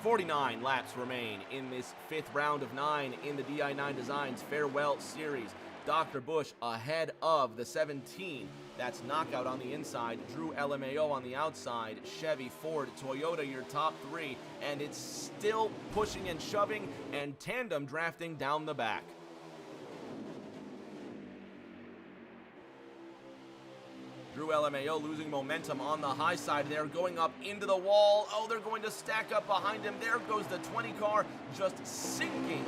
"49 laps remain in this 5th round of 9 in the di9 Designs Farewell Series. Dr. Bush ahead of the 17. That's Knockout on the inside, Drew LMAO on the outside, Chevy, Ford, Toyota, your top 3, and it's still pushing and shoving and tandem drafting down the back. Drew LMAO losing momentum on the high side there, going up into the wall. Oh, they're going to stack up behind him. There goes the 20 car, just sinking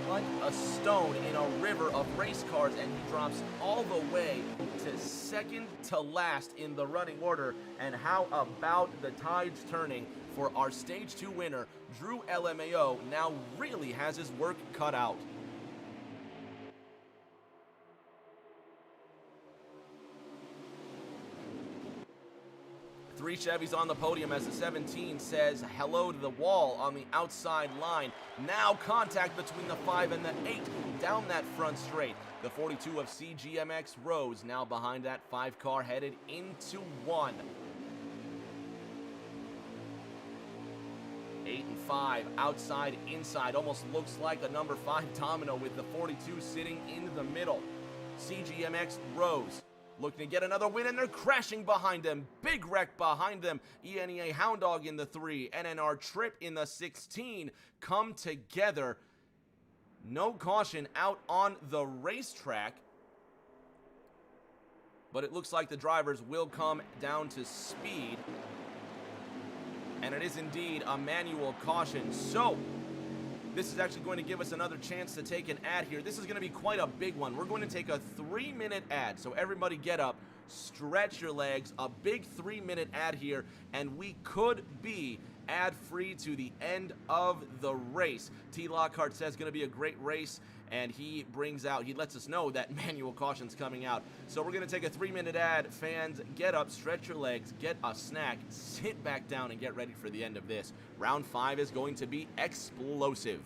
like a stone in a river of race cars, and he drops all the way to 2nd to last in the running order. And how about the tides turning for our Stage 2 winner? Drew LMAO now really has his work cut out. Three Chevys on the podium as the 17 says hello to the wall on the outside line. Now contact between the 5 and the 8 down that front straight. The 42 of CGMX Rose now behind that 5 car headed into 1. 8 and 5 outside, inside. Almost looks like a number 5 domino with the 42 sitting in the middle. CGMX Rose looking to get another win, and they're crashing behind them. Big wreck behind them. ENEA Hound Dog in the 3, NNR Trip in the 16 come together. No caution out on the racetrack, but it looks like the drivers will come down to speed, and it is indeed a manual caution. So this is actually going to give us another chance to take an ad here. This is going to be quite a big one. We're going to take a 3-minute ad. So everybody get up, stretch your legs, a big 3-minute ad here, and we could be ad-free to the end of the race. T. Lockhart says going to be a great race, and he lets us know that manual caution's coming out. So we're going to take a 3-minute ad. Fans, get up, stretch your legs, get a snack, sit back down, and get ready for the end of this. Round 5 is going to be explosive.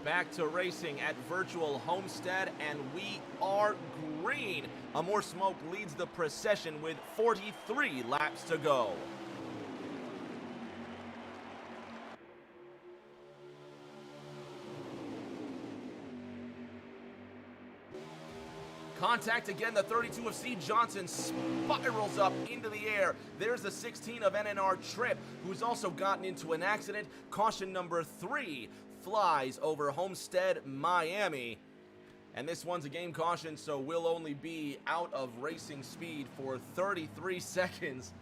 Back to racing at Virtual Homestead, and we are green. A More Smoke leads the procession with 43 laps to go. Contact again, the 32 of C. Johnson spirals up into the air. There's the 16 of NNR Tripp, who's also gotten into an accident. Caution number 3 flies over Homestead, Miami. And this one's a game caution, so we'll only be out of racing speed for 33 seconds.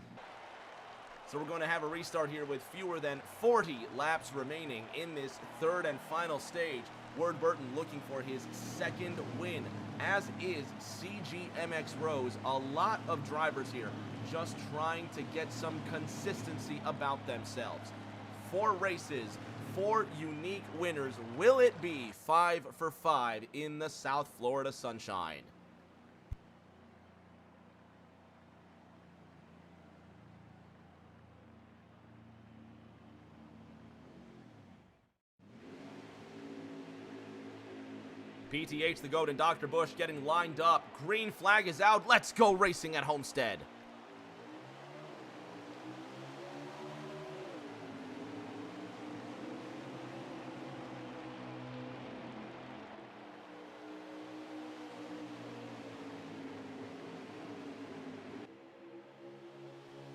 So we're going to have a restart here with fewer than 40 laps remaining in this third and final stage. Ward Burton looking for his second win, as is CGMX Rose. A lot of drivers here just trying to get some consistency about themselves. 4 races, 4 unique winners. Will it be 5 for 5 in the South Florida sunshine? PTH, the GOAT, and Dr. Bush getting lined up. Green flag is out. Let's go racing at Homestead.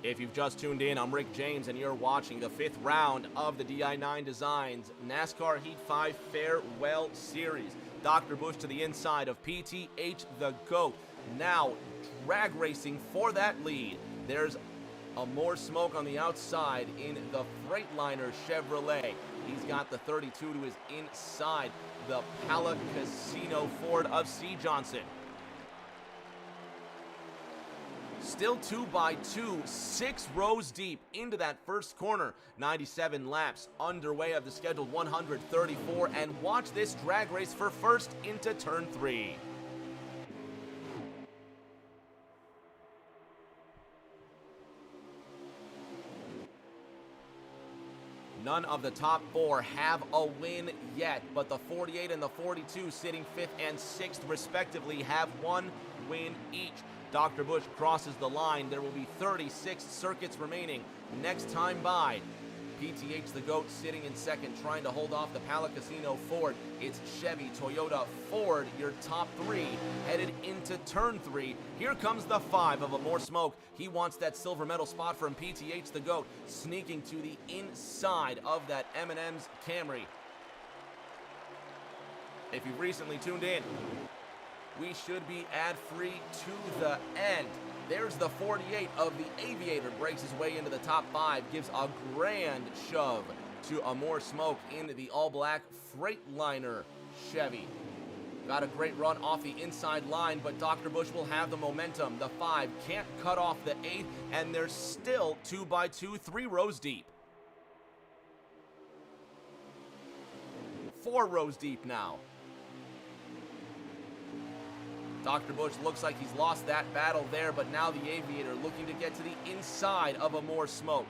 If you've just tuned in, I'm Rick James, and you're watching the 5th round of the di9 Designs NASCAR Heat 5 Farewell Series. Dr. Busch to the inside of PTH the GOAT. Now drag racing for that lead. There's more smoke on the outside in the Freightliner Chevrolet. He's got the 32 to his inside, the Pala Casino Ford of C. Johnson. Still 2x2, 6 rows deep into that first corner. 97 laps underway of the scheduled 134, and watch this drag race for first into turn 3. None of the top 4 have a win yet, but the 48 and the 42, sitting 5th and 6th respectively, have 1 win each. Dr. Busch crosses the line. There will be 36 circuits remaining. Next time by, PTH the GOAT sitting in 2nd, trying to hold off the Pala Casino Ford. It's Chevy, Toyota, Ford, your top 3, headed into turn 3. Here comes the 5 of More Smoke. He wants that silver medal spot from PTH the GOAT, sneaking to the inside of that M&M's Camry. If you've recently tuned in, we should be ad-free to the end. There's the 48 of the Aviator, breaks his way into the top 5, gives a grand shove to More Smoke in the all-black Freightliner Chevy. Got a great run off the inside line, but Dr. Busch will have the momentum. The 5 can't cut off the 8, and they're still 2x2, 3 rows deep. 4 rows deep now. Dr. Busch looks like he's lost that battle there, but now the Aviator looking to get to the inside of More Smoke.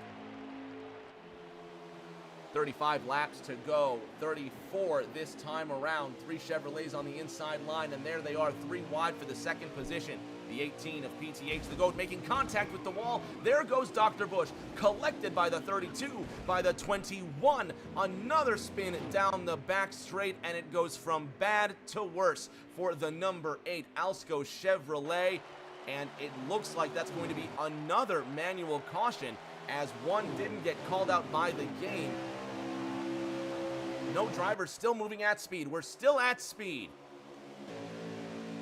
35 laps to go, 34 this time around. 3 Chevrolets on the inside line, and there they are, 3 wide for the 2nd position. The 18 of PTH the GOAT making contact with the wall. There goes Dr. Busch, collected by the 32, by the 21. Another spin down the back straight, and it goes from bad to worse for the number 8 Alsco Chevrolet. And it looks like that's going to be another manual caution, as one didn't get called out by the game. No driver, still moving at speed. We're still at speed.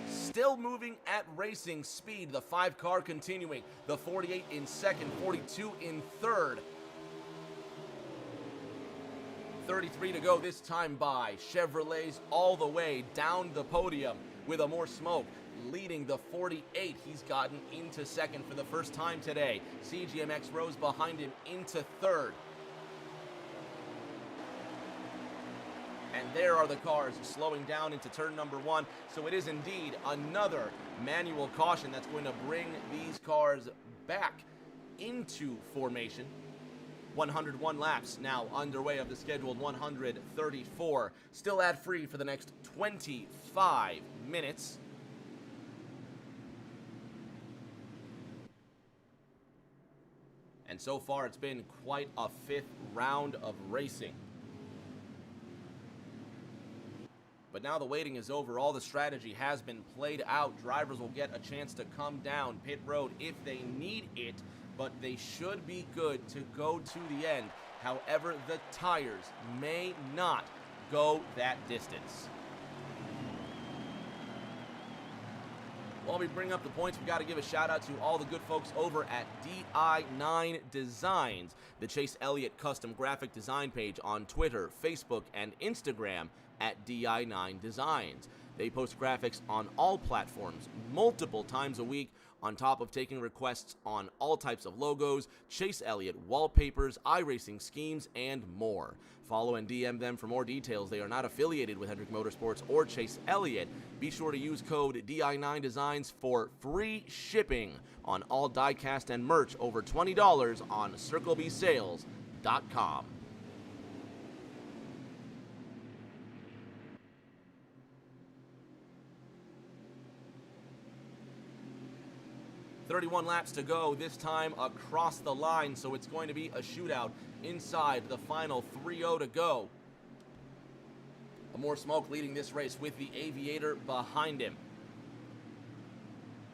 Still moving at racing speed. The 5 car continuing. The 48 in 2nd, 42 in 3rd. 33 to go this time by. Chevrolets all the way down the podium with More Smoke leading the 48. He's gotten into 2nd for the first time today. CGMX Rose behind him into 3rd. And there are the cars slowing down into turn number 1. So it is indeed another manual caution that's going to bring these cars back into formation. 101 laps now underway of the scheduled 134. Still ad-free for the next 25 minutes. And so far it's been quite a 5th round of racing. But now the waiting is over. All the strategy has been played out. Drivers will get a chance to come down pit road if they need it, but they should be good to go to the end. However, the tires may not go that distance. While we bring up the points, we got to give a shout out to all the good folks over at di9 Designs, the Chase Elliott custom graphic design page on Twitter, Facebook, and Instagram at di9 Designs. They post graphics on all platforms multiple times a week, on top of taking requests on all types of logos, Chase Elliott wallpapers, iRacing schemes, and more. Follow and DM them for more details. They are not affiliated with Hendrick Motorsports or Chase Elliott. Be sure to use code di9 Designs for free shipping on all diecast and merch over $20 on CircleBSales.com. 31 laps to go, this time across the line, so it's going to be a shootout inside the final 3-0 to go. More Smoke leading this race with the Aviator behind him.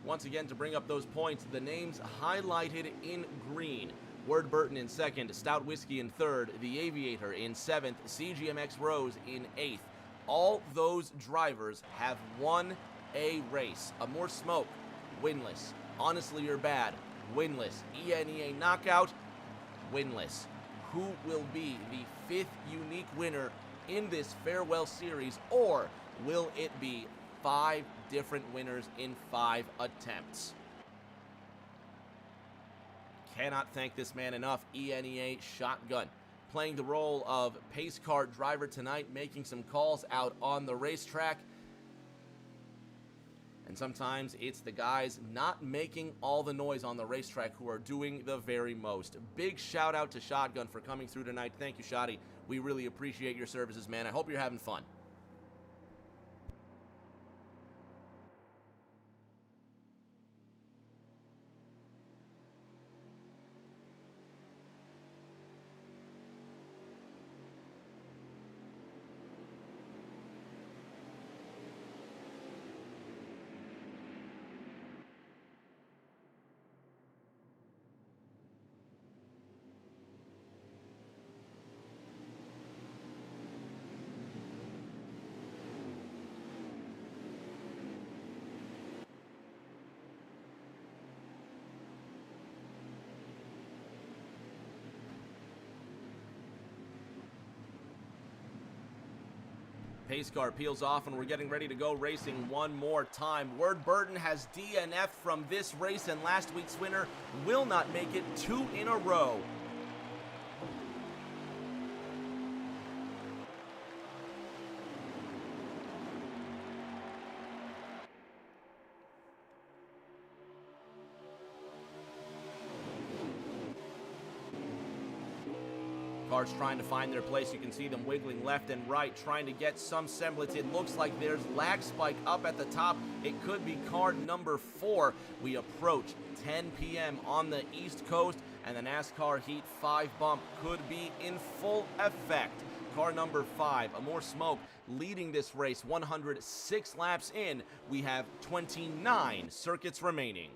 Once again, to bring up those points, the names highlighted in green. Word Burton in second, Stout Whiskey in third, The Aviator in seventh, CGMX Rose in eighth. All those drivers have won a race. A More Smoke, winless. Honestly You're Bad, winless. ENEA Knockout, winless. Who will be the fifth unique winner in this farewell series, or will it be 5 different winners in 5 attempts? Cannot thank this man enough. ENEA Shotgun, playing the role of pace car driver tonight, making some calls out on the racetrack. And sometimes it's the guys not making all the noise on the racetrack who are doing the very most. Big shout out to Shotgun for coming through tonight. Thank you, Shotty. We really appreciate your services, man. I hope you're having fun. Pace car peels off, and we're getting ready to go racing one more time. Word Burton has DNF from this race, and last week's winner will not make it 2 in a row. Cars trying to find their place. You can see them wiggling left and right, trying to get some semblance. It looks like there's lag spike up at the top. It could be car number 4. We approach 10 p.m. on the East Coast, and the NASCAR Heat 5 bump could be in full effect. Car number 5, A More Smoke, leading this race 106 laps in. We have 29 circuits remaining.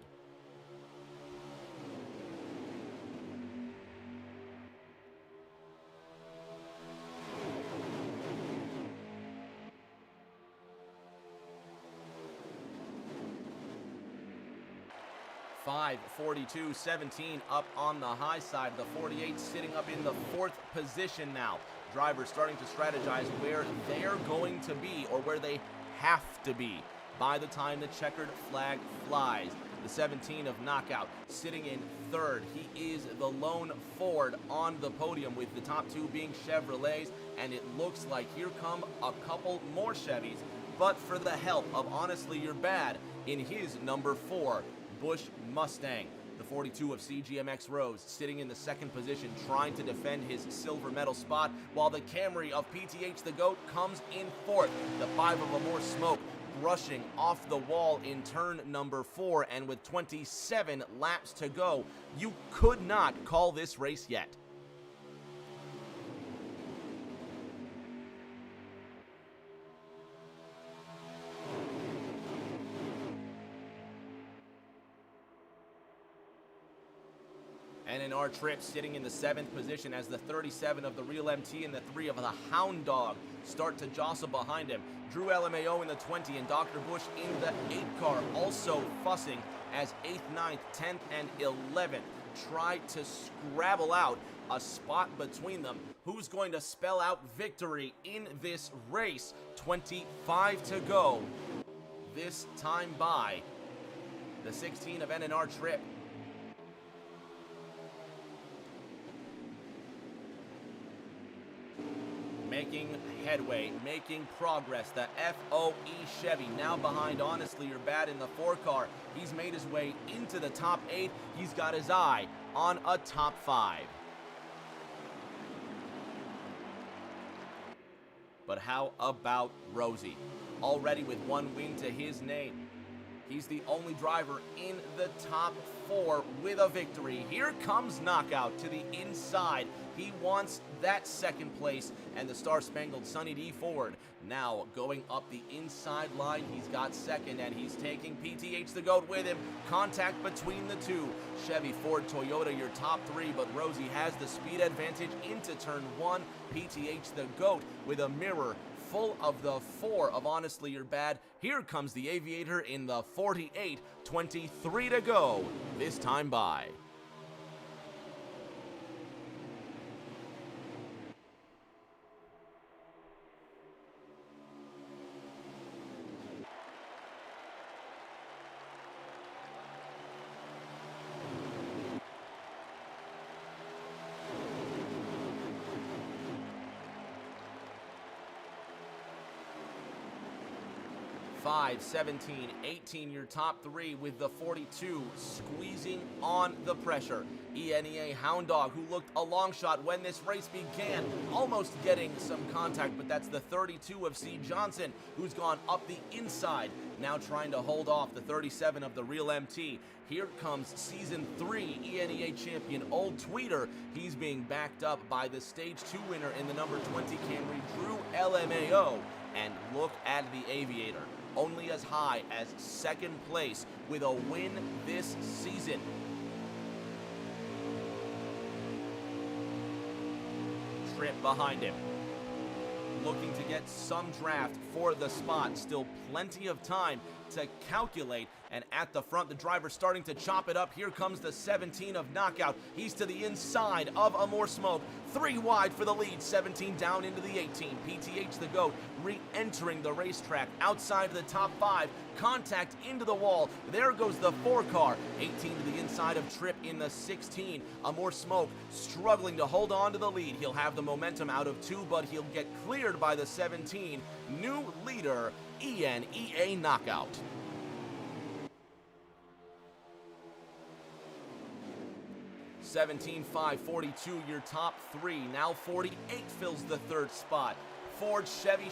Five, 42-17 up on the high side. The 48 sitting up in the 4th position now. Drivers starting to strategize where they're going to be, or where they have to be, by the time the checkered flag flies. The 17 of Knockout sitting in 3rd. He is the lone Ford on the podium, with the top 2 being Chevrolets, and it looks like here come a couple more Chevys, but for the help of Honestly You're Bad in his number 4. Busch Mustang. The 42 of CGMX Rose sitting in the 2nd position, trying to defend his silver medal spot, while the Camry of PTH the GOAT comes in 4th. The 5 of A More Smoke brushing off the wall in turn number 4, and with 27 laps to go, you could not call this race yet. ENEA Trip sitting in the 7th position as the 37 of the Real MT and the 3 of the Hound Dog start to jostle behind him. Drew LMAO in the 20 and Dr. Bush in the 8 car, also fussing as 8th, 9th, 10th, and 11th try to scrabble out a spot between them. Who's going to spell out victory in this race? 25 to go. This time by the 16 of ENEA Trip. Making headway, making progress. The FOE Chevy now behind Honestly You're Bad in the 4 car. He's made his way into the top 8. He's got his eye on a top 5. But how about Rosie? Already with 1 win to his name. He's the only driver in the top 4 with a victory. Here comes Knockout to the inside. He wants that second place, and the Star-Spangled Sunny D Ford now going up the inside line. He's got second, and he's taking PTH the GOAT with him. Contact between the two. Chevy, Ford, Toyota, your top 3, but Rosie has the speed advantage into turn 1. PTH the GOAT with a mirror full of the 4 of Honestly You're Bad. Here comes the Aviator in the 48, 23 to go, this time by. Five, 17, 18, your top 3 with the 42 squeezing on the pressure. ENEA Hound Dog, who looked a long shot when this race began, almost getting some contact, but that's the 32 of C. Johnson, who's gone up the inside, now trying to hold off the 37 of the Real MT. Here comes Season 3 ENEA champion Old Tweeter. He's being backed up by the Stage 2 winner in the number 20 Camry, Drew LMAO. And look at the Aviator, only as high as second place with a win this season. Trip behind him, looking to get some draft for the spot. Still plenty of time to calculate, and at the front, the driver starting to chop it up. Here comes the 17 of Knockout. He's to the inside of A More Smoke. 3 wide for the lead, 17 down into the 18. PTH the GOAT re-entering the racetrack outside the top 5. Contact into the wall. There goes the 4 car. 18 to the inside of Trip in the 16. A More Smoke struggling to hold on to the lead. He'll have the momentum out of 2, but he'll get cleared by the 17. New leader, ENEA Knockout. 17, 5, 42, your top 3. Now 48 fills the 3rd spot. Ford, Chevy,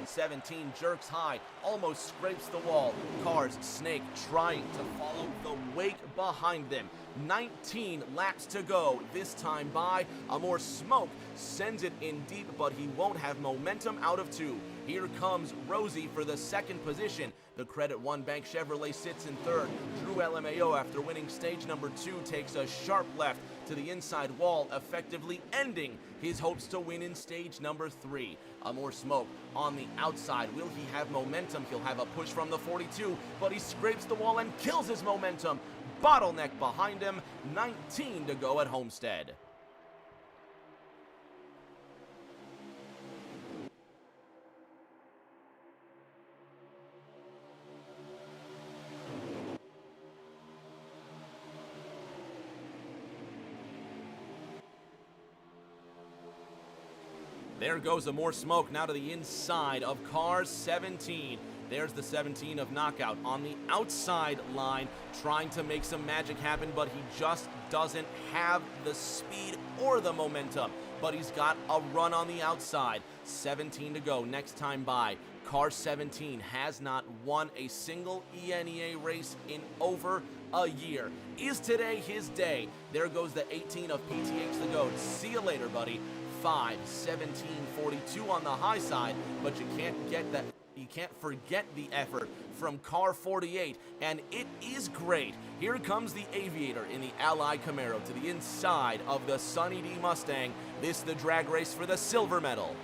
17 jerks high, almost scrapes the wall. Cars, Snake trying to follow the wake behind them. 19 laps to go, this time by. A More Smoke sends it in deep, but he won't have momentum out of 2. Here comes Rosie for the 2nd position. The Credit One Bank Chevrolet sits in 3rd. Drew LMAO, after winning stage number 2, takes a sharp left to the inside wall, effectively ending his hopes to win in stage number 3. A More Smoke on the outside. Will he have momentum? He'll have a push from the 42, but he scrapes the wall and kills his momentum. Bottleneck behind him, 19 to go at Homestead. There goes A More Smoke now to the inside of car 17. There's the 17 of Knockout on the outside line, trying to make some magic happen, but he just doesn't have the speed or the momentum. But he's got a run on the outside. 17 to go, next time by. Car 17 has not won a single ENEA race in over a year. Is today his day? There goes the 18 of PTH the GOAT. See you later, buddy. 5, 17, 42 on the high side, but you can't forget the effort from car 48, and it is great. Here comes the Aviator in the Ally Camaro to the inside of the Sunny D Mustang. This the drag race for the silver medal.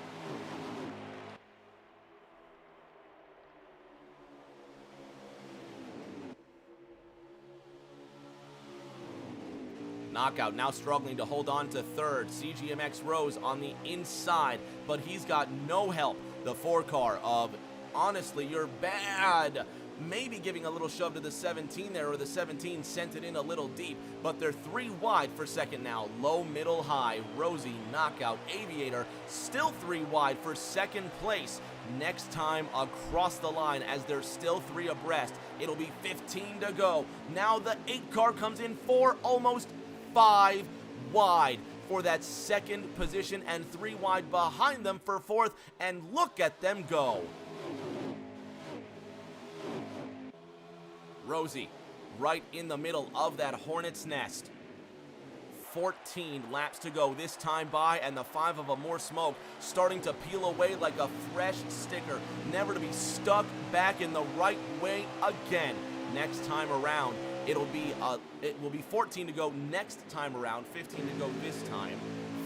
Knockout now struggling to hold on to 3rd. CGMX Rose on the inside, but he's got no help. The 4 car of Honestly You're Bad, maybe giving a little shove to the 17 there, or the 17 sent it in a little deep, but they're 3 wide for second now. Low, middle, high. Rosie, Knockout, Aviator still 3 wide for second place. Next time across the line, as they're still 3 abreast, it'll be 15 to go. Now the 8 car comes in 4, almost 5 wide for that second position, and 3 wide behind them for 4th, and look at them go. Rosie, right in the middle of that hornet's nest. 14 laps to go this time by, and the 5 of Amore Smoke starting to peel away like a fresh sticker, never to be stuck back in the right way again. Next time around, it will be 14 to go next time around, 15 to go this time.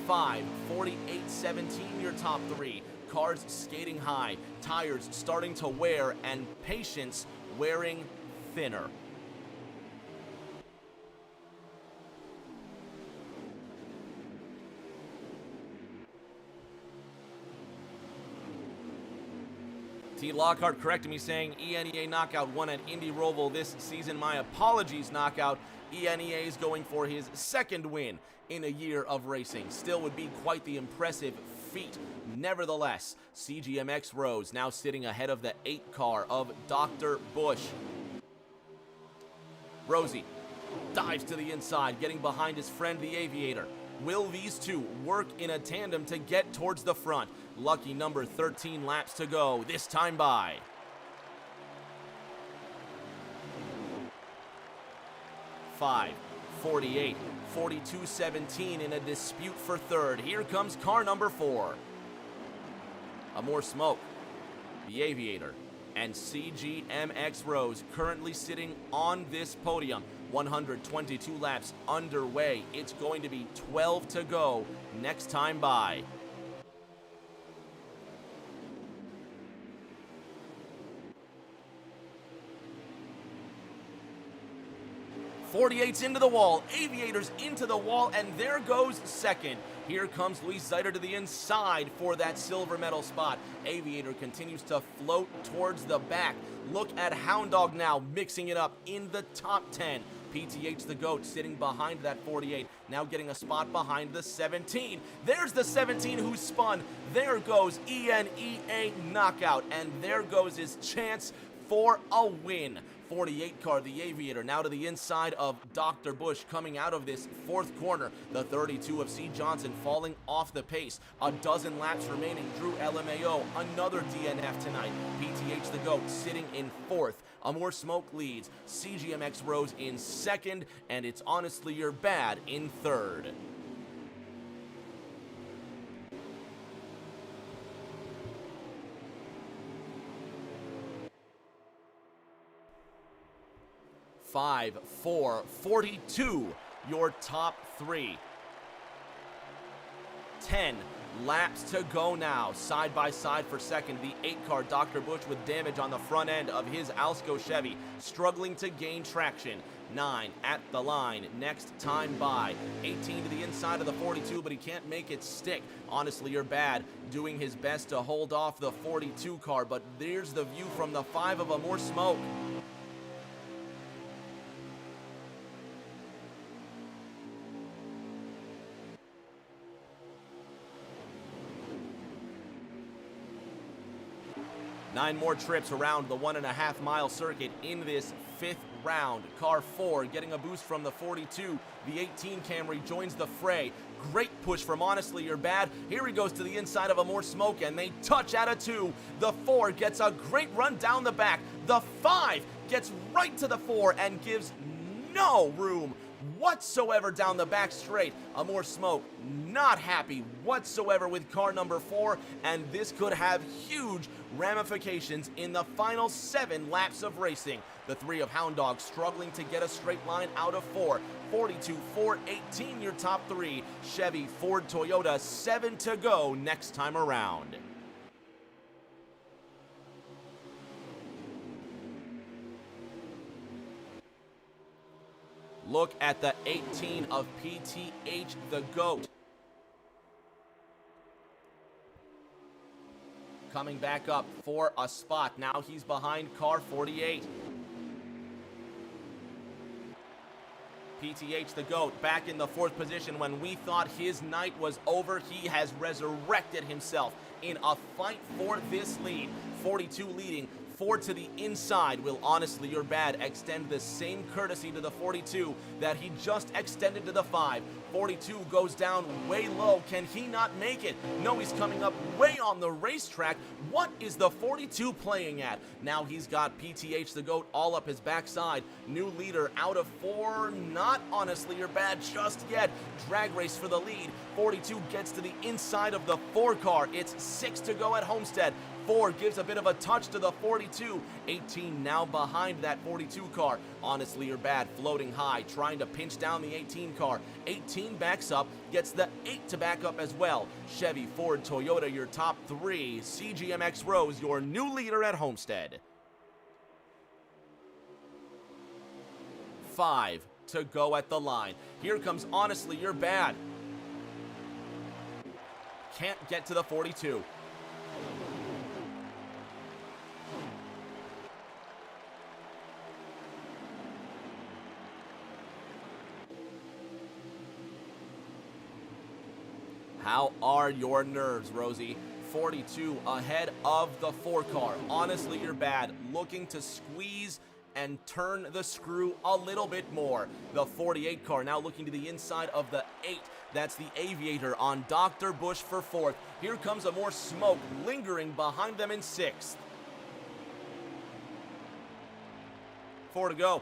5, 48, 17, your top 3. Cars skating high, tires starting to wear, and patience wearing thinner. T. Lockhart corrected me saying ENEA Knockout won at Indy Roval this season. My apologies, Knockout. ENEA is going for his 2nd win in a year of racing. Still would be quite the impressive feat. Nevertheless, CGMX Rose now sitting ahead of the 8 car of Dr. Bush. Rosie dives to the inside, getting behind his friend the Aviator. Will these two work in a tandem to get towards the front? Lucky number 13 laps to go, this time by. Five, 48, 42, 17 in a dispute for 3rd. Here comes car number 4. Amore Smoke, the Aviator, and CGMX Rose currently sitting on this podium. 122 laps underway. It's going to be 12 to go next time by. .48's into the wall, Aviator's into the wall, and there goes 2nd. Here comes Luis Zeiter to the inside for that silver medal spot. Aviator continues to float towards the back. Look at Hound Dog now mixing it up in the top 10. PTH the GOAT sitting behind that 48, now getting a spot behind the 17. There's the 17 who spun. There goes ENEA Knockout, and there goes his chance for a win. 48 car, the Aviator, now to the inside of Dr. Bush coming out of this 4th corner. The 32 of C. Johnson falling off the pace. A dozen laps remaining. Drew LMAO, another DNF tonight. PTH the GOAT sitting in 4th. Amore Smoke leads. CGMX Rose in 2nd, and it's honestly your bad in 3rd. Five, 4, 42, your top 3. 10 laps to go now, side by side for 2nd. The 8 car Dr. Bush with damage on the front end of his Alsco Chevy, struggling to gain traction. 9 at the line, next time by. 18 to the inside of the 42, but he can't make it stick. Honestly, you're bad, doing his best to hold off the 42 car, but there's the view from the 5 of Amore Smoke. Nine more trips around the 1.5 mile circuit in this 5th round. Car 4 getting a boost from the 42. The 18 Camry joins the fray. Great push from Honestly You're Bad. Here he goes to the inside of Amore Smoke, and they touch out of 2. The 4 gets a great run down the back. The 5 gets right to the 4 and gives no room whatsoever down the back straight. Amore Smoke not happy whatsoever with car number 4, and this could have huge ramifications in the final 7 laps of racing. The 3 of Hound Dog struggling to get a straight line out of 4. 42, 4, 18, your top 3. Chevy, Ford, Toyota, 7 to go next time around. Look at the 18 of PTH the GOAT. Coming back up for a spot. Now he's behind car 48. PTH the GOAT back in the 4th position. When we thought his night was over, he has resurrected himself in a fight for this lead. 42 leading, 4 to the inside. Will Honestly You're Bad extend the same courtesy to the 42 that he just extended to the 5? 42 goes down way low. Can he not make it? No, he's coming up way on the racetrack. What is the 42 playing at? Now he's got PTH the GOAT all up his backside. New leader out of 4. Not Honestly You're Bad just yet. Drag race for the lead. 42 gets to the inside of the 4 car. It's 6 to go at Homestead. 4 gives a bit of a touch to the 42. 18 now behind that 42 car. Honestly You're Bad floating high, trying to pinch down the 18 car. 18 backs up, gets the 8 to back up as well. Chevy, Ford, Toyota, your top 3. CGMX Rose, your new leader at Homestead. 5 to go at the line. Here comes Honestly You're Bad. Can't get to the 42. How are your nerves, Rosie? 42 ahead of the 4 car. Honestly You're Bad looking to squeeze and turn the screw a little bit more. The 48 car now looking to the inside of the 8. That's the Aviator on Dr. Bush for 4th. Here comes a more smoke lingering behind them in 6th. 4 to go.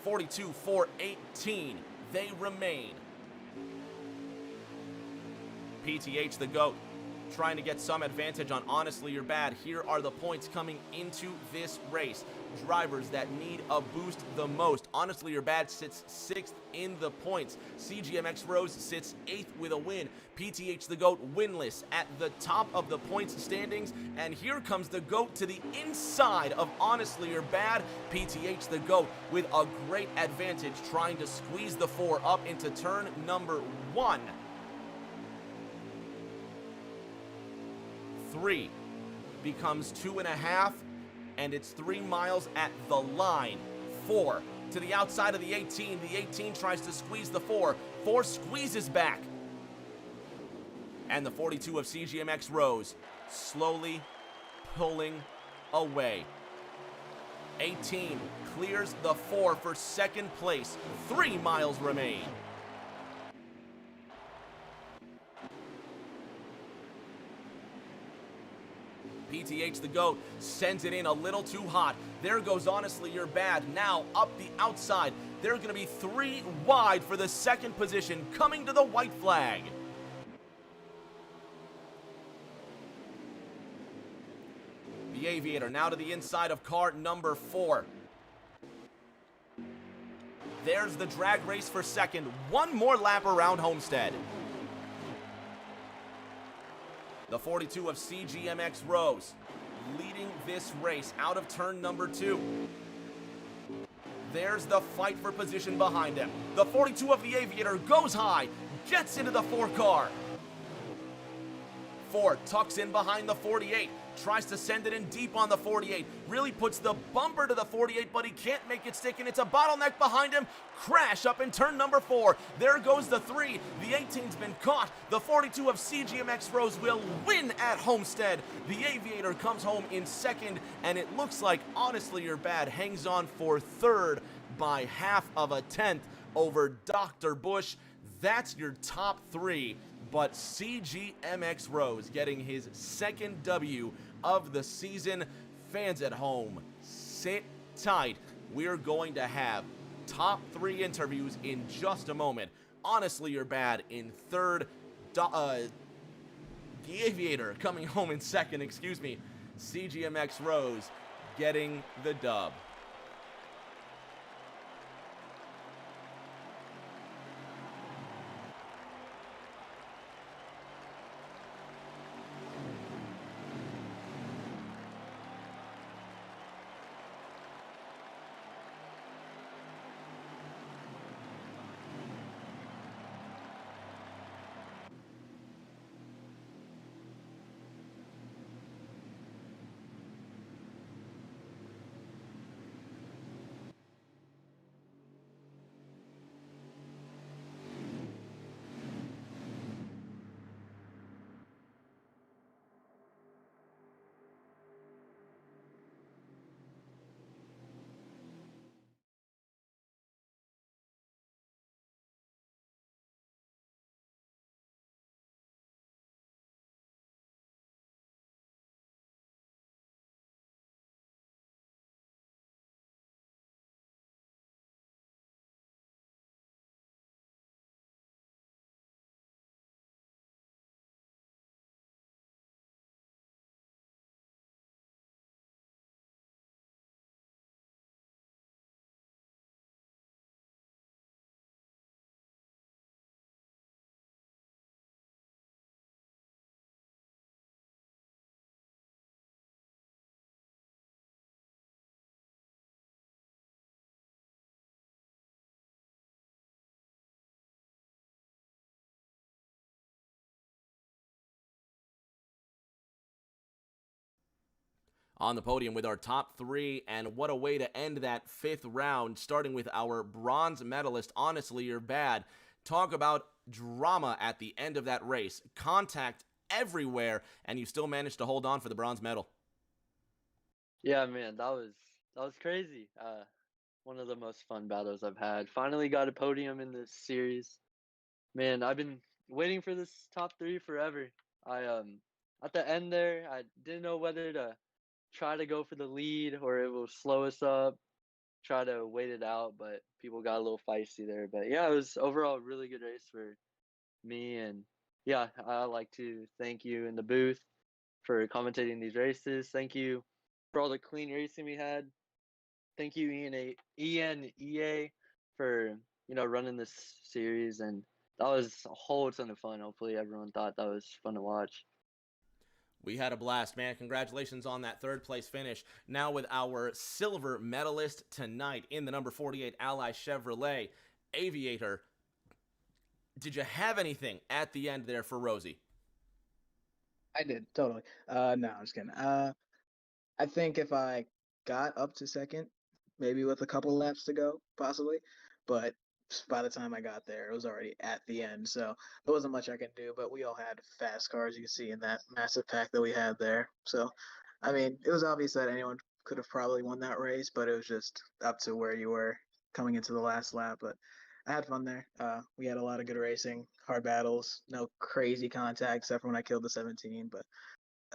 42, 4, 18. They remain. PTH the GOAT trying to get some advantage on Honestly You're Bad. Here are the points coming into this race. Drivers that need a boost the most. Honestly You're Bad sits 6th in the points. CGMX Rose sits 8th with a win. PTH the GOAT winless at the top of the points standings. And here comes the GOAT to the inside of Honestly You're Bad. PTH the GOAT with a great advantage, trying to squeeze the 4 up into turn number 1. 3 becomes 2.5, and it's 3 miles at the line. 4 to the outside of the 18. The 18 tries to squeeze the 4. 4 squeezes back. And the 42 of CGMX Rose slowly pulling away. 18 clears the 4 for 2nd place. 3 miles remain. PTH the GOAT sends it in a little too hot. There goes Honestly You're Bad. Now up the outside. They're going to be 3 wide for the 2nd position, coming to the white flag. The Aviator now to the inside of car number 4. There's the drag race for 2nd. 1 more lap around Homestead. The 42 of CGMX Rose leading this race out of turn number 2. There's the fight for position behind him. The 42 of the Aviator goes high, gets into the 4 car. 4 tucks in behind the 48, tries to send it in deep on the 48, really puts the bumper to the 48, but he can't make it stick, and it's a bottleneck behind him. Crash up in turn number 4. There goes the 3. The 18's been caught. The 42 of CGMX Rose will win at Homestead. The Aviator comes home in 2nd, and it looks like Honestly You're Bad hangs on for 3rd by half of a tenth over Dr. Bush. That's your top 3. But CGMX Rose getting his 2nd W of the season. Fans at home, sit tight. We're going to have top 3 interviews in just a moment. Honestly You're Bad in 3rd. The Aviator coming home in 2nd, excuse me. CGMX Rose getting the dub. On the podium with our top three, and what a way to end that fifth round, starting with our bronze medalist. Honestly, you're bad. Talk about drama at the end of that race. Contact everywhere, and you still managed to hold on for the bronze medal. Yeah, man, that was crazy. One of the most fun battles I've had. Finally got a podium in this series. Man, I've been waiting for this top three forever. I At the end there, I didn't know whether to try to go for the lead or it will slow us up. Try to wait it out, but people got a little feisty there. But yeah, it was overall a really good race for me, and yeah, I like to thank you in the booth for commentating these races. Thank you for all the clean racing we had. Thank you ENEA for running this series, and that was a whole ton of fun. Hopefully everyone thought that was fun to watch. We had a blast, man. Congratulations on that third place finish. Now with our silver medalist tonight in the number 48 Ally Chevrolet Aviator. Did you have anything at the end there for Rosie? I did, totally. No, I'm just kidding. I think if I got up to second, maybe with a couple laps to go, possibly, but by the time I got there, it was already at the end, so there wasn't much I could do. But we all had fast cars, you can see in that massive pack that we had there. So, I mean, it was obvious that anyone could have probably won that race, but it was just up to where you were coming into the last lap. But I had fun there. We had a lot of good racing, hard battles, no crazy contact except for when I killed the 17, but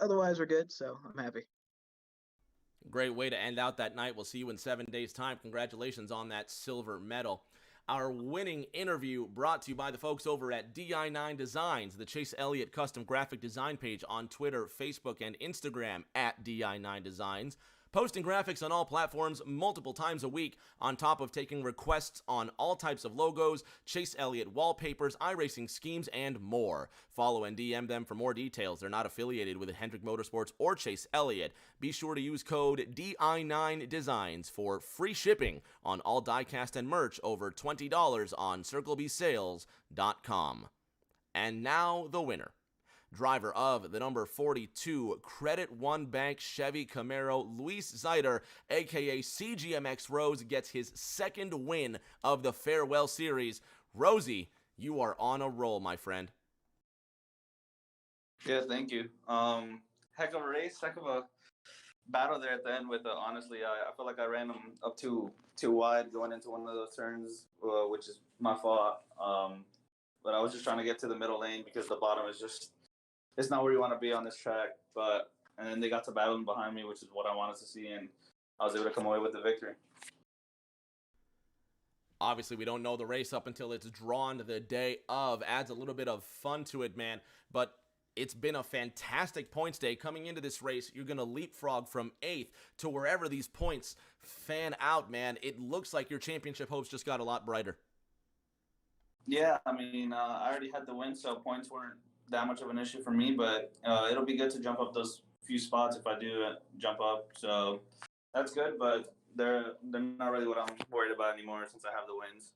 otherwise we're good, so I'm happy. Great way to end out that night. We'll see you in 7 days' time. Congratulations on that silver medal. Our winning interview brought to you by the folks over at di9 Designs, the Chase Elliott custom graphic design page on Twitter, Facebook, and Instagram at di9 Designs. Posting graphics on all platforms multiple times a week, on top of taking requests on all types of logos, Chase Elliott wallpapers, iRacing schemes, and more. Follow and DM them for more details. They're not affiliated with Hendrick Motorsports or Chase Elliott. Be sure to use code DI9 Designs for free shipping on all diecast and merch over $20 on CircleBSales.com. And now the winner. Driver of the number 42 Credit One Bank Chevy Camaro, Luis Zeiter, aka CGMX Rose, gets his second win of the Farewell Series. Rosie, you are on a roll, my friend. Yeah, thank you. Heck of a race, heck of a battle there at the end with honestly, I feel like I ran them up too wide going into one of those turns, which is my fault. But I was just trying to get to the middle lane because the bottom is just, it's not where you want to be on this track. And then they got to battling behind me, which is what I wanted to see, and I was able to come away with the victory. Obviously, we don't know the race up until it's drawn to the day of. Adds a little bit of fun to it, man. But it's been a fantastic points day. Coming into this race, you're going to leapfrog from 8th to wherever these points fan out, man. It looks like your championship hopes just got a lot brighter. Yeah, I mean, I already had the win, so points weren't that much of an issue for me. But it'll be good to jump up those few spots if I do jump up. So that's good, but they're not really what I'm worried about anymore since I have the wins.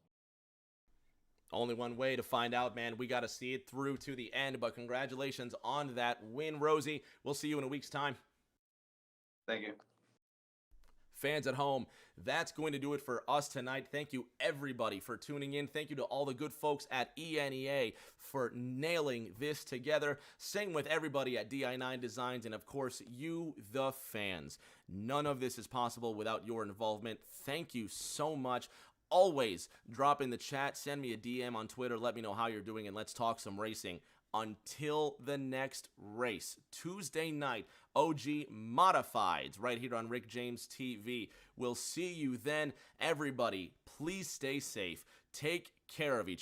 Only one way to find out, man. We got to see it through to the end, but congratulations on that win, Rosie. We'll see you in a week's time. Thank you. Fans at home, that's going to do it for us tonight. Thank you, everybody, for tuning in. Thank you to all the good folks at ENEA for nailing this together. Same with everybody at di9 Designs, and of course, you, the fans. None of this is possible without your involvement. Thank you so much. Always drop in the chat, send me a DM on Twitter, let me know how you're doing, and let's talk some racing. Until the next race, Tuesday night, OG Modifieds, right here on Rick James TV. We'll see you then. Everybody, please stay safe. Take care of each other.